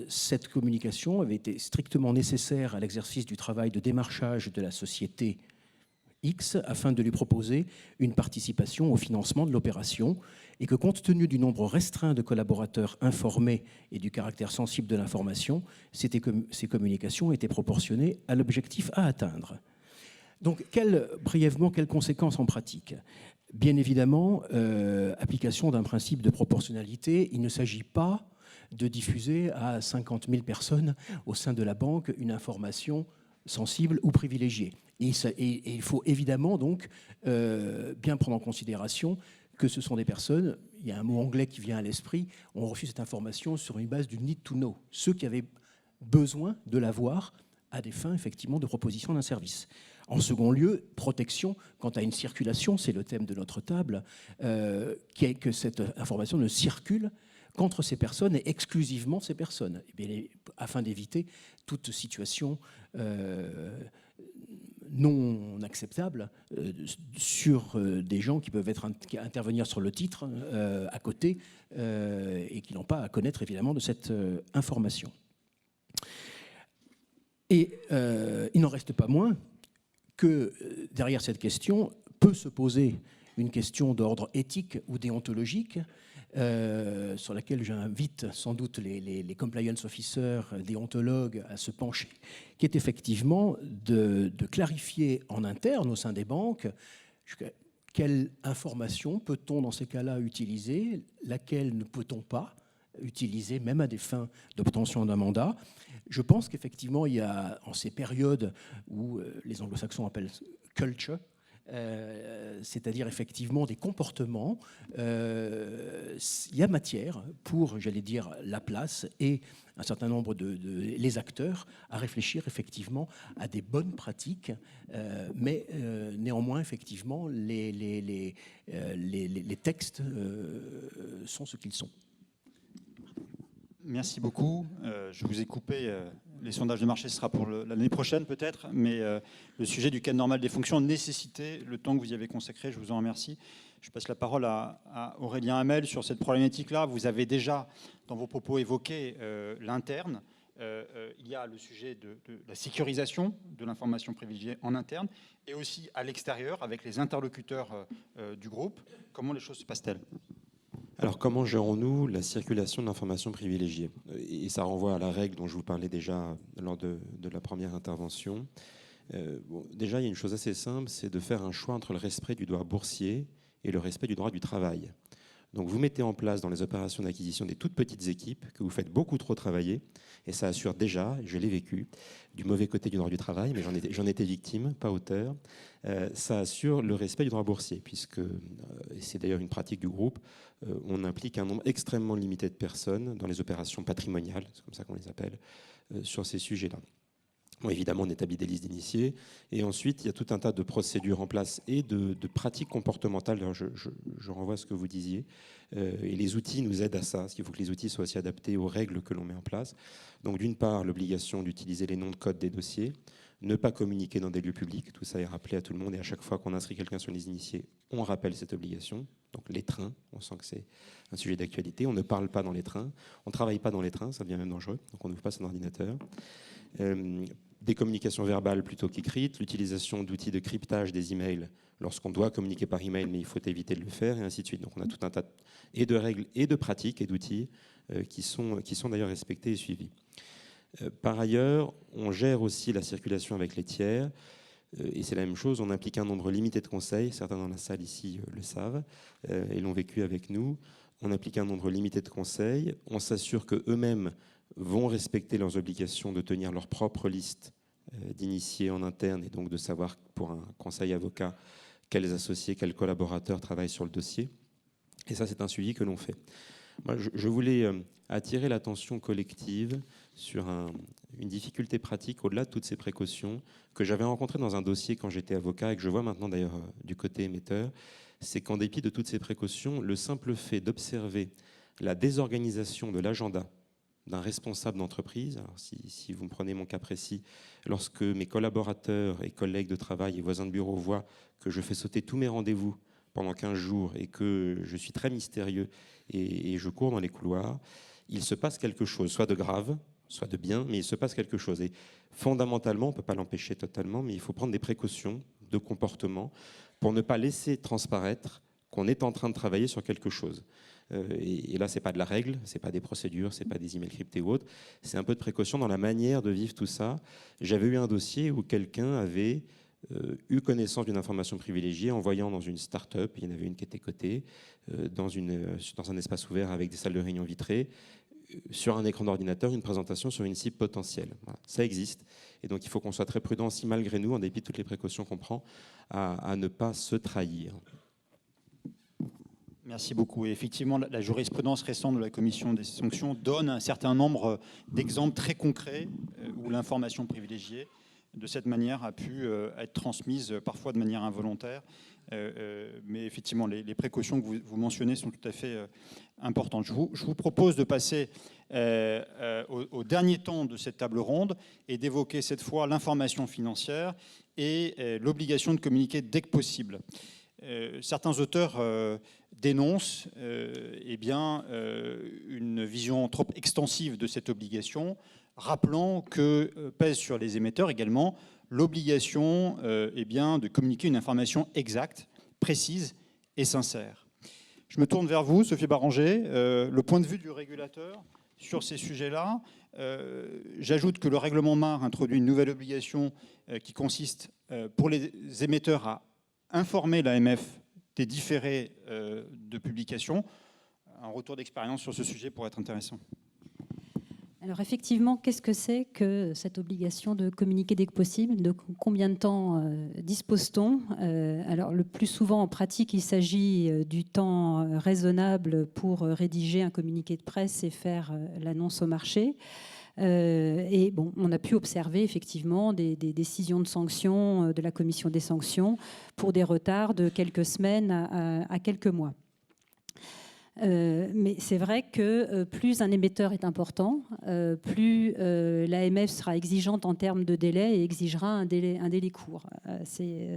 cette communication avait été strictement nécessaire à l'exercice du travail de démarchage de la société X afin de lui proposer une participation au financement de l'opération, et que compte tenu du nombre restreint de collaborateurs informés et du caractère sensible de l'information, ces communications étaient proportionnées à l'objectif à atteindre. Donc, brièvement, quelles conséquences en pratique? Bien évidemment, application d'un principe de proportionnalité, il ne s'agit pas de diffuser à 50 000 personnes au sein de la banque une information sensible ou privilégiée. Et il faut évidemment donc bien prendre en considération que ce sont des personnes, il y a un mot anglais qui vient à l'esprit, ont reçu cette information sur une base du need to know, ceux qui avaient besoin de l'avoir à des fins effectivement de proposition d'un service. En second lieu, protection quant à une circulation, c'est le thème de notre table, qui est que cette information ne circule qu'entre ces personnes et exclusivement ces personnes, et bien, afin d'éviter toute situation non acceptable sur des gens qui peuvent intervenir sur le titre à côté et qui n'ont pas à connaître évidemment de cette information. Et il n'en reste pas moins que derrière cette question peut se poser une question d'ordre éthique ou déontologique sur laquelle j'invite sans doute les compliance officers, déontologues à se pencher, qui est effectivement de clarifier en interne au sein des banques quelle information peut-on dans ces cas-là utiliser, laquelle ne peut-on pas utiliser, même à des fins d'obtention d'un mandat. Je pense qu'effectivement, il y a en ces périodes où les anglo-saxons appellent culture, c'est-à-dire effectivement des comportements, il y a matière pour, j'allais dire, la place et un certain nombre les acteurs à réfléchir effectivement à des bonnes pratiques, mais néanmoins effectivement les textes sont ce qu'ils sont. Merci beaucoup. Je vous ai coupé. Les sondages de marché, ce sera pour l'année prochaine peut-être, mais le sujet du cadre normal des fonctions nécessitait le temps que vous y avez consacré. Je vous en remercie. Je passe la parole à Aurélien Hamel sur cette problématique-là. Vous avez déjà, dans vos propos, évoqué l'interne. Il y a le sujet de la sécurisation de l'information privilégiée en interne et aussi à l'extérieur avec les interlocuteurs du groupe. Comment les choses se passent-elles ? Alors, comment gérons-nous la circulation de l'information privilégiée? Et ça renvoie à la règle dont je vous parlais déjà lors de la première intervention. Déjà, il y a une chose assez simple, c'est de faire un choix entre le respect du droit boursier et le respect du droit du travail. Donc vous mettez en place dans les opérations d'acquisition des toutes petites équipes que vous faites beaucoup trop travailler, et ça assure déjà, je l'ai vécu, du mauvais côté du droit du travail, mais j'en étais victime, pas auteur, ça assure le respect du droit boursier, puisque, et c'est d'ailleurs une pratique du groupe, on implique un nombre extrêmement limité de personnes dans les opérations patrimoniales, c'est comme ça qu'on les appelle, sur ces sujets-là. Bon, évidemment, on établit des listes d'initiés. Et ensuite, il y a tout un tas de procédures en place et de pratiques comportementales. Alors, je renvoie à ce que vous disiez. Et les outils nous aident à ça, parce qu'il faut que les outils soient aussi adaptés aux règles que l'on met en place. Donc, d'une part, l'obligation d'utiliser les noms de code des dossiers, ne pas communiquer dans des lieux publics. Tout ça est rappelé à tout le monde. Et à chaque fois qu'on inscrit quelqu'un sur les initiés, on rappelle cette obligation. Donc, les trains, on sent que c'est un sujet d'actualité. On ne parle pas dans les trains. On ne travaille pas dans les trains, ça devient même dangereux. Donc, on n'ouvre pas son ordinateur. Des communications verbales plutôt qu'écrites, l'utilisation d'outils de cryptage des emails lorsqu'on doit communiquer par email, mais il faut éviter de le faire, et ainsi de suite. Donc on a tout un tas de règles et de pratiques et d'outils qui sont d'ailleurs respectés et suivis. Par ailleurs, on gère aussi la circulation avec les tiers, et c'est la même chose, on implique un nombre limité de conseils, certains dans la salle ici le savent, et l'ont vécu avec nous. On implique un nombre limité de conseils, on s'assure qu'eux-mêmes vont respecter leurs obligations de tenir leur propre liste d'initiés en interne, et donc de savoir pour un conseil avocat quels associés, quels collaborateurs travaillent sur le dossier. Et ça, c'est un suivi que l'on fait. Moi, je voulais attirer l'attention collective sur une difficulté pratique au-delà de toutes ces précautions que j'avais rencontrée dans un dossier quand j'étais avocat et que je vois maintenant d'ailleurs du côté émetteur, c'est qu'en dépit de toutes ces précautions, le simple fait d'observer la désorganisation de l'agenda d'un responsable d'entreprise. Alors si vous me prenez mon cas précis, lorsque mes collaborateurs et collègues de travail et voisins de bureau voient que je fais sauter tous mes rendez-vous pendant 15 jours et que je suis très mystérieux et je cours dans les couloirs, il se passe quelque chose, soit de grave, soit de bien, mais il se passe quelque chose. Et fondamentalement, on ne peut pas l'empêcher totalement, mais il faut prendre des précautions de comportement pour ne pas laisser transparaître qu'on est en train de travailler sur quelque chose. Et là, ce n'est pas de la règle, ce n'est pas des procédures, ce n'est pas des emails cryptés ou autres, c'est un peu de précaution dans la manière de vivre tout ça. J'avais eu un dossier où quelqu'un avait eu connaissance d'une information privilégiée en voyant dans une start-up, il y en avait une qui était cotée, dans un espace ouvert avec des salles de réunion vitrées, sur un écran d'ordinateur, une présentation sur une cible potentielle. Voilà, ça existe. Et donc, il faut qu'on soit très prudent aussi, malgré nous, en dépit de toutes les précautions qu'on prend, à ne pas se trahir. Merci beaucoup. Et effectivement, la jurisprudence récente de la Commission des sanctions donne un certain nombre d'exemples très concrets où l'information privilégiée, de cette manière, a pu être transmise parfois de manière involontaire. Mais effectivement, les précautions que vous mentionnez sont tout à fait importantes. Je vous propose de passer au dernier temps de cette table ronde et d'évoquer cette fois l'information financière et l'obligation de communiquer dès que possible. Certains auteurs dénoncent une vision trop extensive de cette obligation, rappelant que pèse sur les émetteurs également l'obligation de communiquer une information exacte, précise et sincère. Je me tourne vers vous, Sophie Baranger. Le point de vue du régulateur sur ces sujets-là. J'ajoute que le règlement MAR introduit une nouvelle obligation qui consiste pour les émetteurs à informer l'AMF des différés de publication. Un retour d'expérience sur ce sujet pourrait être intéressant. Alors effectivement, qu'est-ce que c'est que cette obligation de communiquer dès que possible? De combien de temps dispose-t-on? Alors le plus souvent en pratique, il s'agit du temps raisonnable pour rédiger un communiqué de presse et faire l'annonce au marché. Et bon, on a pu observer effectivement des décisions de sanctions de la commission des sanctions pour des retards de quelques semaines à quelques mois. Mais c'est vrai que plus un émetteur est important, plus l'AMF sera exigeante en termes de délai et exigera un délai court. C'est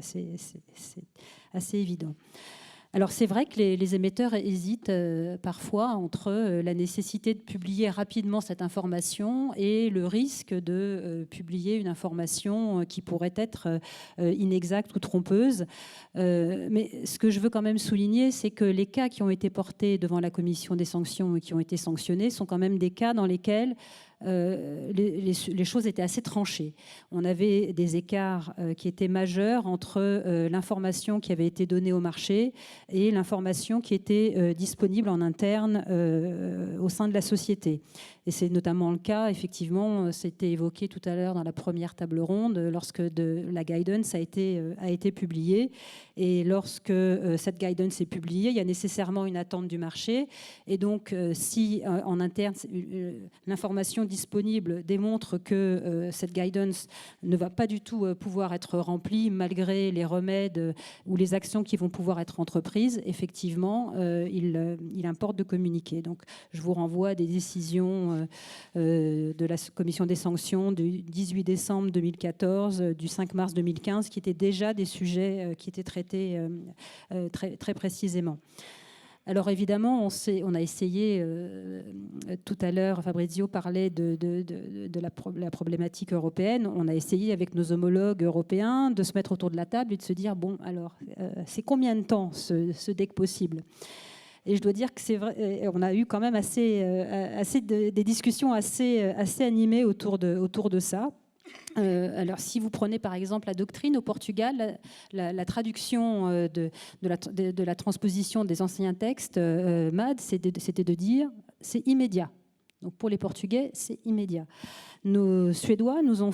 assez évident. Alors c'est vrai que les émetteurs hésitent parfois entre la nécessité de publier rapidement cette information et le risque de publier une information qui pourrait être inexacte ou trompeuse. Mais ce que je veux quand même souligner, c'est que les cas qui ont été portés devant la commission des sanctions et qui ont été sanctionnés sont quand même des cas dans lesquels les choses étaient assez tranchées. On avait des écarts qui étaient majeurs entre l'information qui avait été donnée au marché et l'information qui était disponible en interne au sein de la société. Et c'est notamment le cas, effectivement, c'était évoqué tout à l'heure dans la première table ronde, lorsque la guidance a été publiée. Et lorsque cette guidance est publiée, il y a nécessairement une attente du marché. Et donc, si en interne, l'information disponible démontre que cette guidance ne va pas du tout pouvoir être remplie, malgré les remèdes ou les actions qui vont pouvoir être entreprises, effectivement, il importe de communiquer. Donc, je vous renvoie à des décisions de la commission des sanctions du 18 décembre 2014, du 5 mars 2015, qui étaient déjà des sujets qui étaient traités très, très précisément. Alors évidemment, on a essayé, tout à l'heure, Fabrizio parlait de la problématique européenne, on a essayé avec nos homologues européens de se mettre autour de la table et de se dire, bon, alors, c'est combien de temps ce DEC possible ? Et je dois dire que c'est vrai, on a eu quand même des discussions assez animées autour de ça. Alors, si vous prenez par exemple la doctrine au Portugal, la traduction de la transposition des anciens textes MAD, c'était de dire c'est immédiat. Donc pour les Portugais, c'est immédiat. Nos Suédois nous ont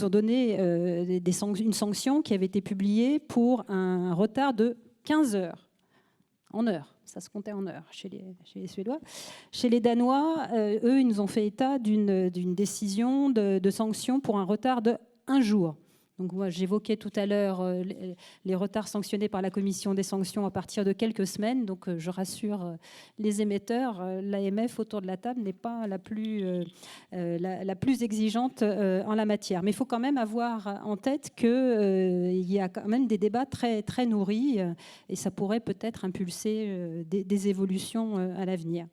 donné une sanction qui avait été publiée pour un retard de 15 heures. En heures, ça se comptait en heures chez les Suédois. Chez les Danois, eux, ils nous ont fait état d'une décision de sanction pour un retard de 1 jour. Donc moi, j'évoquais tout à l'heure les retards sanctionnés par la commission des sanctions à partir de quelques semaines. Donc je rassure les émetteurs, l'AMF autour de la table n'est pas la plus exigeante en la matière. Mais il faut quand même avoir en tête qu'il y a quand même des débats très, très nourris et ça pourrait peut-être impulser des évolutions à l'avenir.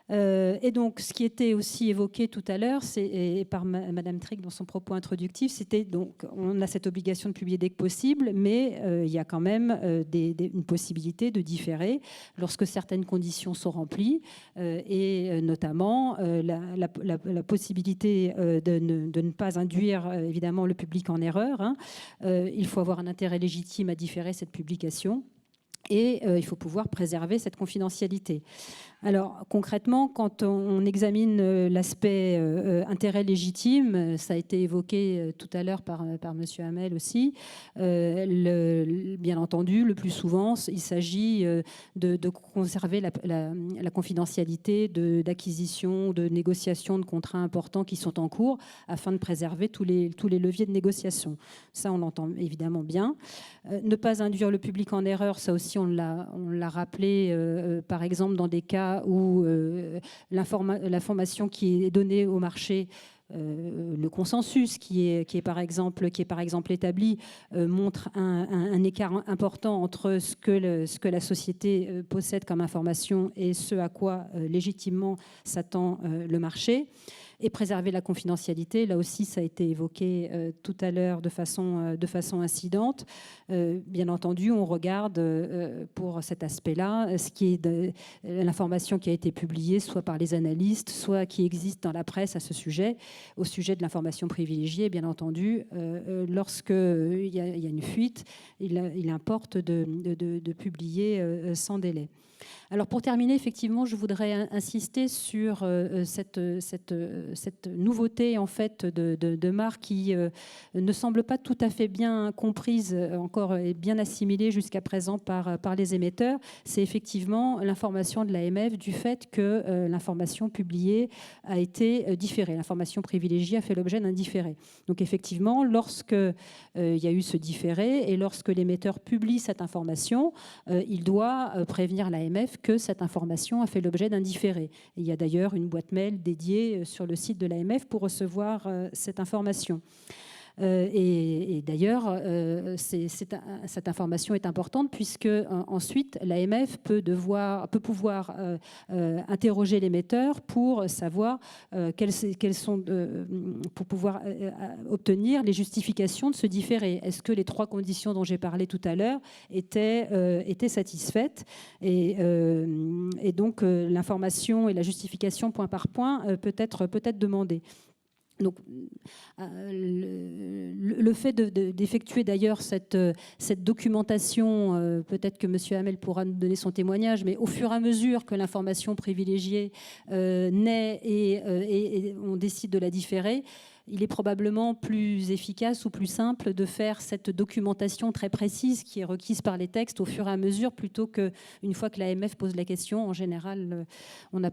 Et donc, ce qui était aussi évoqué tout à l'heure, et par Madame Trick dans son propos introductif, c'était donc on a cette obligation de publier dès que possible, mais il y a quand même une possibilité de différer lorsque certaines conditions sont remplies, et notamment la possibilité de ne pas induire évidemment le public en erreur. Hein. Il faut avoir un intérêt légitime à différer cette publication. Et il faut pouvoir préserver cette confidentialité. Alors concrètement, quand on examine l'aspect intérêt légitime, ça a été évoqué tout à l'heure par M. Hamel aussi, bien entendu, le plus souvent, il s'agit de conserver la confidentialité d'acquisition, de négociation de contrats importants qui sont en cours, afin de préserver tous les leviers de négociation. Ça, on l'entend évidemment bien. Ne pas induire le public en erreur, ça aussi, on l'a rappelé, par exemple, dans des cas où l'information qui est donnée au marché, le consensus qui est par exemple établi, montre un écart important entre ce que la société possède comme information et ce à quoi légitimement s'attend le marché. Et préserver la confidentialité, là aussi ça a été évoqué tout à l'heure de façon incidente. Bien entendu, on regarde pour cet aspect-là ce qui est de l'information qui a été publiée, soit par les analystes, soit qui existe dans la presse à ce sujet. Au sujet de l'information privilégiée, bien entendu, lorsqu'il y a une fuite, il importe de publier sans délai. Alors pour terminer, effectivement, je voudrais insister sur cette nouveauté en fait de marque qui ne semble pas tout à fait bien comprise encore et bien assimilée jusqu'à présent par les émetteurs. C'est effectivement l'information de l'AMF du fait que l'information publiée a été différée. L'information privilégiée a fait l'objet d'un différé. Donc effectivement, lorsque il y a eu ce différé et lorsque l'émetteur publie cette information, il doit prévenir l'AMF que cette information a fait l'objet d'un différé. Il y a d'ailleurs une boîte mail dédiée sur le site de l'AMF pour recevoir cette information. Et d'ailleurs, cette information est importante puisque ensuite l'AMF peut pouvoir interroger l'émetteur pour savoir pour pouvoir obtenir les justifications de ce différé. Est-ce que les 3 conditions dont j'ai parlé tout à l'heure étaient satisfaites, et donc l'information et la justification point par point peut être demandée. Donc, le fait d'effectuer d'ailleurs cette documentation, peut-être que M. Hamel pourra nous donner son témoignage, mais au fur et à mesure que l'information privilégiée naît et on décide de la différer, il est probablement plus efficace ou plus simple de faire cette documentation très précise qui est requise par les textes au fur et à mesure, plutôt qu'une fois que l'AMF pose la question. En général, on a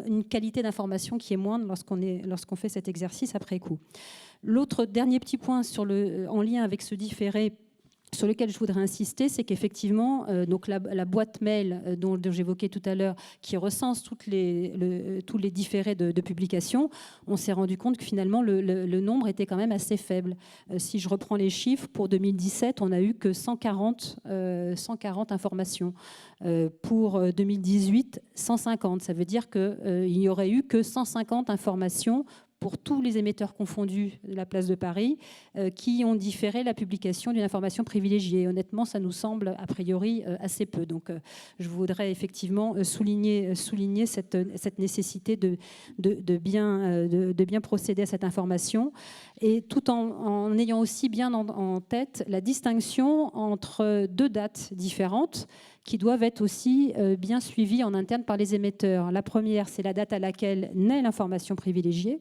une qualité d'information qui est moindre lorsqu'on fait cet exercice après coup. L'autre dernier petit point en lien avec ce différé sur lequel je voudrais insister, c'est qu'effectivement, donc la boîte mail dont j'évoquais tout à l'heure, qui recense tous les différés de publication, on s'est rendu compte que finalement le nombre était quand même assez faible. Si je reprends les chiffres, pour 2017, on n'a eu que 140 informations. Pour 2018, 150. Ça veut dire qu'il n'y aurait eu que 150 informations pour tous les émetteurs confondus de la place de Paris, qui ont différé la publication d'une information privilégiée. Honnêtement, ça nous semble a priori assez peu. Donc, je voudrais effectivement souligner cette nécessité de bien procéder à cette information, et tout en ayant aussi bien en tête la distinction entre 2 dates différentes qui doivent être aussi bien suivies en interne par les émetteurs. La première, c'est la date à laquelle naît l'information privilégiée.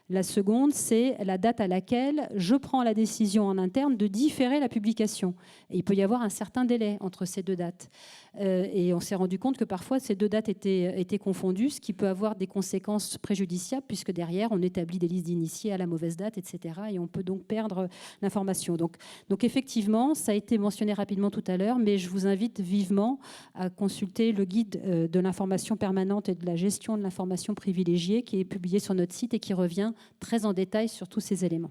La seconde, c'est la date à laquelle je prends la décision en interne de différer la publication. Et il peut y avoir un certain délai entre ces 2 dates. Et on s'est rendu compte que parfois ces 2 dates étaient confondues, ce qui peut avoir des conséquences préjudiciables, puisque derrière on établit des listes d'initiés à la mauvaise date, etc. Et on peut donc perdre l'information. Donc effectivement, ça a été mentionné rapidement tout à l'heure, mais je vous invite vivement à consulter le guide de l'information permanente et de la gestion de l'information privilégiée, qui est publié sur notre site et qui revient très en détail sur tous ces éléments.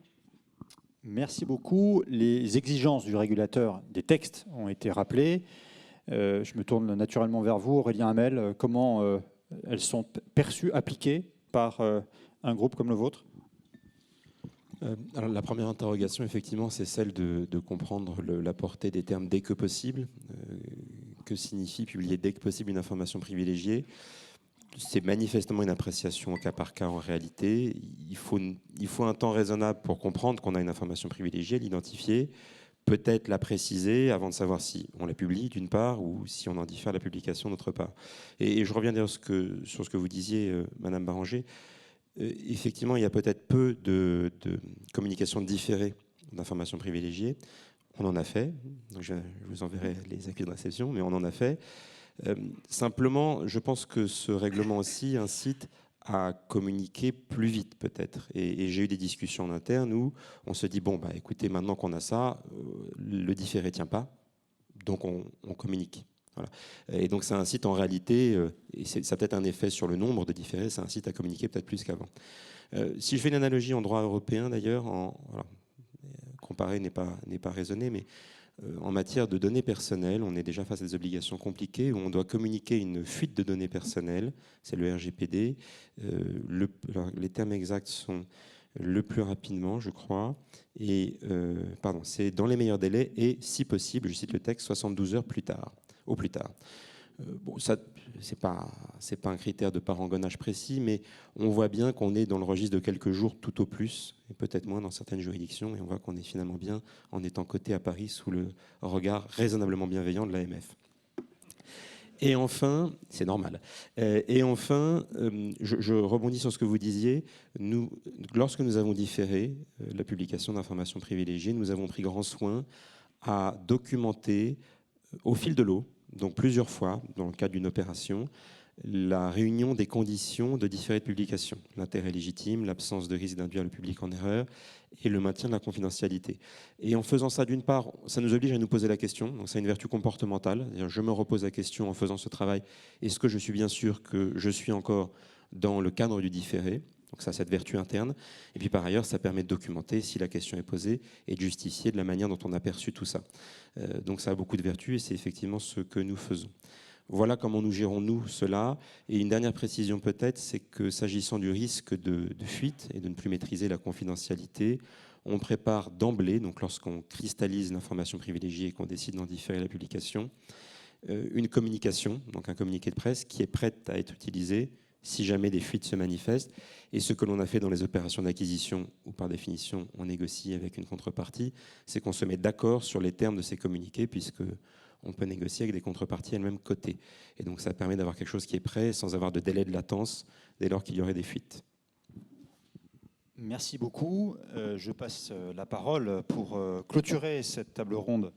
Merci beaucoup. Les exigences du régulateur des textes ont été rappelées. Je me tourne naturellement vers vous, Aurélien Hamel. Comment elles sont perçues, appliquées par un groupe comme le vôtre ? Alors, la première interrogation, effectivement, c'est celle de comprendre la portée des termes « dès que possible ». Que signifie publier dès que possible une information privilégiée ? C'est manifestement une appréciation au cas par cas en réalité. Il faut un temps raisonnable pour comprendre qu'on a une information privilégiée, l'identifier, peut-être la préciser avant de savoir si on la publie d'une part ou si on en diffère la publication d'autre part. Et je reviens d'ailleurs sur ce que vous disiez, Madame Baranger. Effectivement, il y a peut-être peu de communication différée d'informations privilégiées. On en a fait, donc je vous enverrai les acquis de réception, mais on en a fait. Simplement, je pense que ce règlement aussi incite à communiquer plus vite peut-être. Et j'ai eu des discussions en interne où on se dit, bon, bah, écoutez, maintenant qu'on a ça, le différé ne tient pas, donc on communique. Voilà. Et donc ça incite en réalité, et ça a peut-être un effet sur le nombre de différés, ça incite à communiquer peut-être plus qu'avant. Si je fais une analogie en droit européen d'ailleurs, comparer n'est pas raisonné, mais en matière de données personnelles, on est déjà face à des obligations compliquées où on doit communiquer une fuite de données personnelles, c'est le RGPD. Les termes exacts sont le plus rapidement, je crois, et c'est dans les meilleurs délais et, si possible, je cite le texte, 72 heures plus tard, au plus tard. Bon, ça, c'est pas un critère de parangonnage précis, mais on voit bien qu'on est dans le registre de quelques jours tout au plus, et peut-être moins dans certaines juridictions, et on voit qu'on est finalement bien en étant coté à Paris sous le regard raisonnablement bienveillant de l'AMF. Et enfin, c'est normal. Et enfin, je rebondis sur ce que vous disiez. Lorsque nous avons différé la publication d'informations privilégiées, nous avons pris grand soin à documenter au fil de l'eau, donc plusieurs fois, dans le cadre d'une opération, la réunion des conditions de différé de publication, l'intérêt légitime, l'absence de risque d'induire le public en erreur et le maintien de la confidentialité. Et en faisant ça, d'une part, ça nous oblige à nous poser la question, donc c'est une vertu comportementale, je me repose la question en faisant ce travail, est-ce que je suis bien sûr que je suis encore dans le cadre du différé ? Donc ça a cette vertu interne. Et puis par ailleurs, ça permet de documenter si la question est posée et de justifier de la manière dont on a perçu tout ça. Donc ça a beaucoup de vertus et c'est effectivement ce que nous faisons. Voilà comment nous gérons, nous, cela. Et une dernière précision peut-être, c'est que s'agissant du risque de fuite et de ne plus maîtriser la confidentialité, on prépare d'emblée, donc lorsqu'on cristallise l'information privilégiée et qu'on décide d'en différer la publication, une communication, donc un communiqué de presse qui est prête à être utilisé si jamais des fuites se manifestent. Et ce que l'on a fait dans les opérations d'acquisition, où par définition on négocie avec une contrepartie, c'est qu'on se met d'accord sur les termes de ces communiqués, puisque on peut négocier avec des contreparties elles-mêmes cotées. Et donc ça permet d'avoir quelque chose qui est prêt sans avoir de délai de latence dès lors qu'il y aurait des fuites. Merci beaucoup. Je passe la parole pour clôturer cette table ronde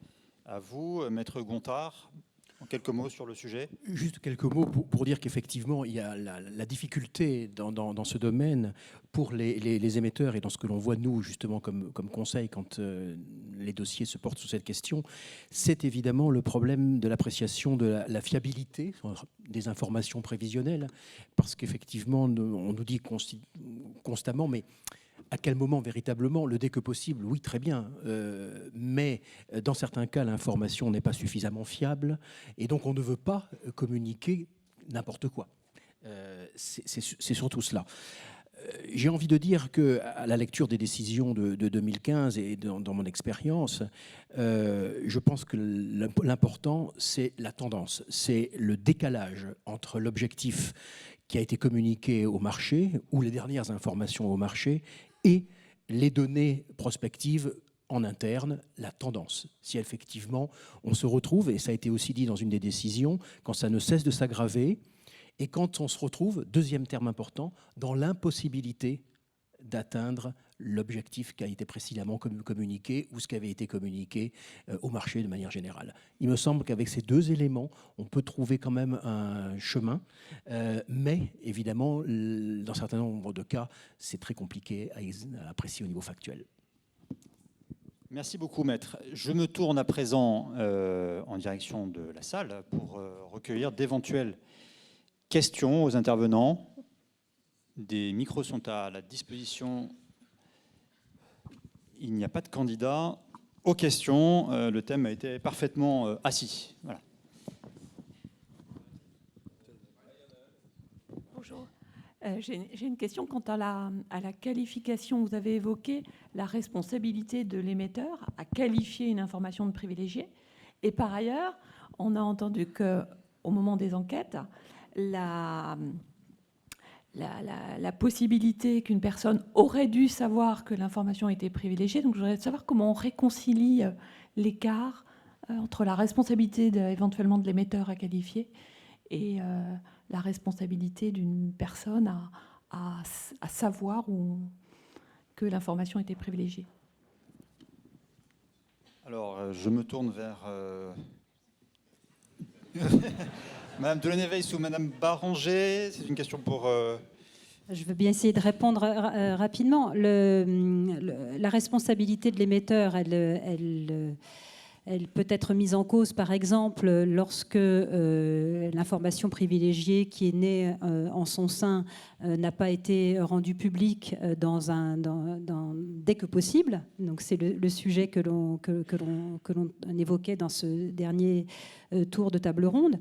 à vous, Maître Gontard. En quelques mots sur le sujet. Juste quelques mots pour dire qu'effectivement, il y a la difficulté dans ce domaine pour les émetteurs et dans ce que l'on voit, nous, justement, comme conseil quand les dossiers se portent sur cette question, c'est évidemment le problème de l'appréciation de la fiabilité des informations prévisionnelles, parce qu'effectivement, on nous dit constamment, mais à quel moment véritablement, le dès que possible, oui, très bien, mais dans certains cas, l'information n'est pas suffisamment fiable, et donc on ne veut pas communiquer n'importe quoi. C'est surtout cela. J'ai envie de dire qu'à la lecture des décisions de 2015 et dans mon expérience, je pense que l'important, c'est la tendance, c'est le décalage entre l'objectif qui a été communiqué au marché, ou les dernières informations au marché, et les données prospectives en interne, la tendance. Si effectivement on se retrouve, et ça a été aussi dit dans une des décisions, quand ça ne cesse de s'aggraver, et quand on se retrouve, deuxième terme important, dans l'impossibilité d'atteindre l'objectif qui a été précédemment communiqué ou ce qui avait été communiqué au marché de manière générale. Il me semble qu'avec ces deux éléments, on peut trouver quand même un chemin, mais évidemment, dans un certain nombre de cas, c'est très compliqué à apprécier au niveau factuel. Merci beaucoup, Maître. Je me tourne à présent en direction de la salle pour recueillir d'éventuelles questions aux intervenants. Des micros sont à la disposition. Il n'y a pas de candidat aux questions. Le thème a été parfaitement assis. Voilà. Bonjour. J'ai une question quant à la qualification. Vous avez évoqué la responsabilité de l'émetteur à qualifier une information de privilégiée. Et par ailleurs, on a entendu qu'au moment des enquêtes, la possibilité qu'une personne aurait dû savoir que l'information était privilégiée. Donc je voudrais savoir comment on réconcilie l'écart entre la responsabilité éventuellement de l'émetteur à qualifier et la responsabilité d'une personne à savoir que l'information était privilégiée. Alors, je me tourne vers Madame Delaunay-Weiss ou Madame Baranger. C'est une question pour... Je veux bien essayer de répondre rapidement. La responsabilité de l'émetteur, elle peut être mise en cause, par exemple, lorsque l'information privilégiée qui est née en son sein n'a pas été rendue publique dès que possible. Donc c'est le sujet que l'on évoquait dans ce dernier tour de table ronde.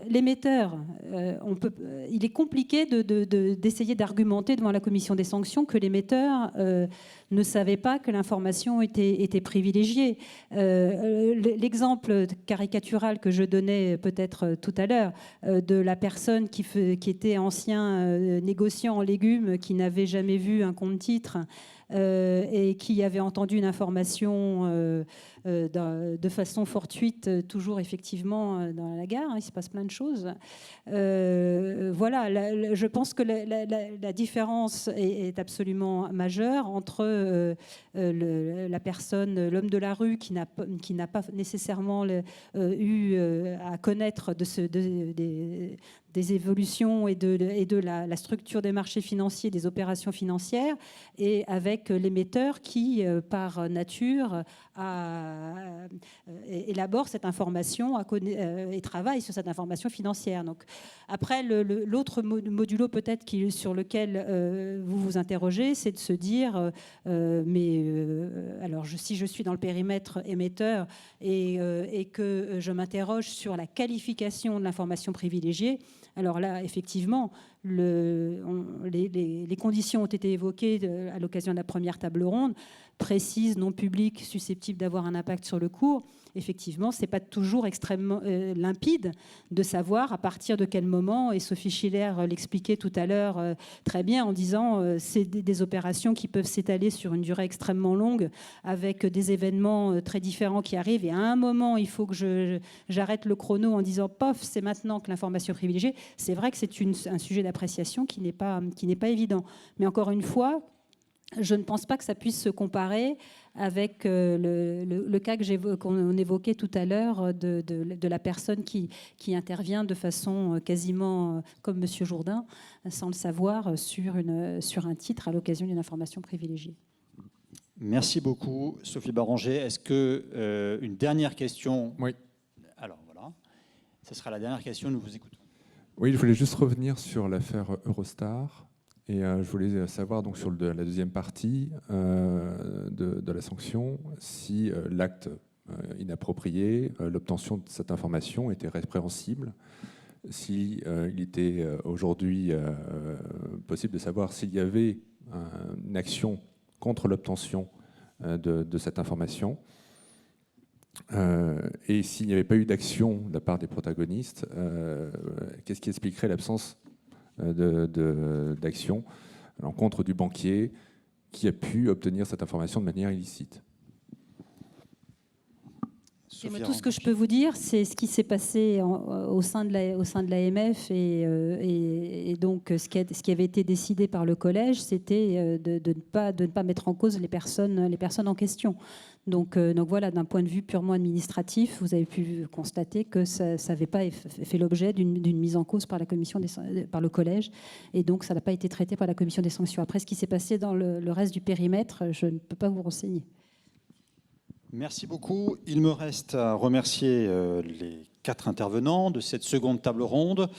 L'émetteur, il est compliqué d'essayer d'argumenter devant la commission des sanctions que l'émetteur ne savait pas que l'information était privilégiée. L'exemple caricatural que je donnais peut-être tout à l'heure de la personne qui était ancien négociant en légumes, qui n'avait jamais vu un compte-titre et qui avait entendu une information de façon fortuite, toujours effectivement dans la gare, il se passe plein de choses. Voilà, je pense que la différence est absolument majeure entre la personne, l'homme de la rue qui n'a pas nécessairement eu à connaître de des évolutions et de la structure des marchés financiers, des opérations financières, et avec l'émetteur qui, par nature, élabore cette information et travaille sur cette information financière. Donc, après, l'autre modulo peut-être sur lequel vous vous interrogez, c'est de se dire, alors si je suis dans le périmètre émetteur et que je m'interroge sur la qualification de l'information privilégiée, alors là, effectivement, les conditions ont été évoquées à l'occasion de la première table ronde, précises, non publiques, susceptibles d'avoir un impact sur le cours. Effectivement, ce n'est pas toujours extrêmement limpide de savoir à partir de quel moment, et Sophie Schiller l'expliquait tout à l'heure très bien en disant c'est des opérations qui peuvent s'étaler sur une durée extrêmement longue avec des événements très différents qui arrivent, et à un moment, il faut que j'arrête le chrono en disant pof, c'est maintenant que l'information privilégiée. C'est vrai que c'est un sujet d'appréciation qui n'est pas évident. Mais encore une fois, je ne pense pas que ça puisse se comparer avec le cas qu'on évoquait tout à l'heure de la personne qui intervient de façon quasiment comme M. Jourdain, sans le savoir, sur un titre à l'occasion d'une information privilégiée. Merci beaucoup, Sophie Baranger. Est-ce que une dernière question? Oui. Alors voilà, ce sera la dernière question, nous vous écoutons. Oui, je voulais juste revenir sur l'affaire Eurostar. Et je voulais savoir, donc, sur la deuxième partie de la sanction, si l'acte inapproprié, l'obtention de cette information était répréhensible, si il était aujourd'hui possible de savoir s'il y avait une action contre l'obtention de cette information, et s'il n'y avait pas eu d'action de la part des protagonistes, qu'est-ce qui expliquerait l'absence d'action à l'encontre du banquier qui a pu obtenir cette information de manière illicite? Moi, tout ce que je peux vous dire, c'est ce qui s'est passé au sein de l'AMF et donc ce qui avait été décidé par le collège, c'était de ne pas mettre en cause les personnes en question. Donc voilà, d'un point de vue purement administratif, vous avez pu constater que ça n'avait pas fait l'objet d'une mise en cause par le collège, et donc ça n'a pas été traité par la commission des sanctions. Après, ce qui s'est passé dans le reste du périmètre, je ne peux pas vous renseigner. Merci beaucoup. Il me reste à remercier les 4 intervenants de cette seconde table ronde.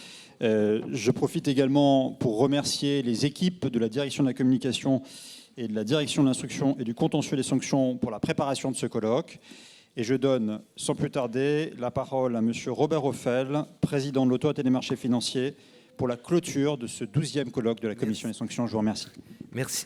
Je profite également pour remercier les équipes de la direction de la communication et de la direction de l'instruction et du contentieux des sanctions pour la préparation de ce colloque. Et je donne sans plus tarder la parole à M. Robert Ophel, président de l'Autorité des marchés financiers, pour la clôture de ce 12e colloque de la commission des sanctions. Je vous remercie. Merci.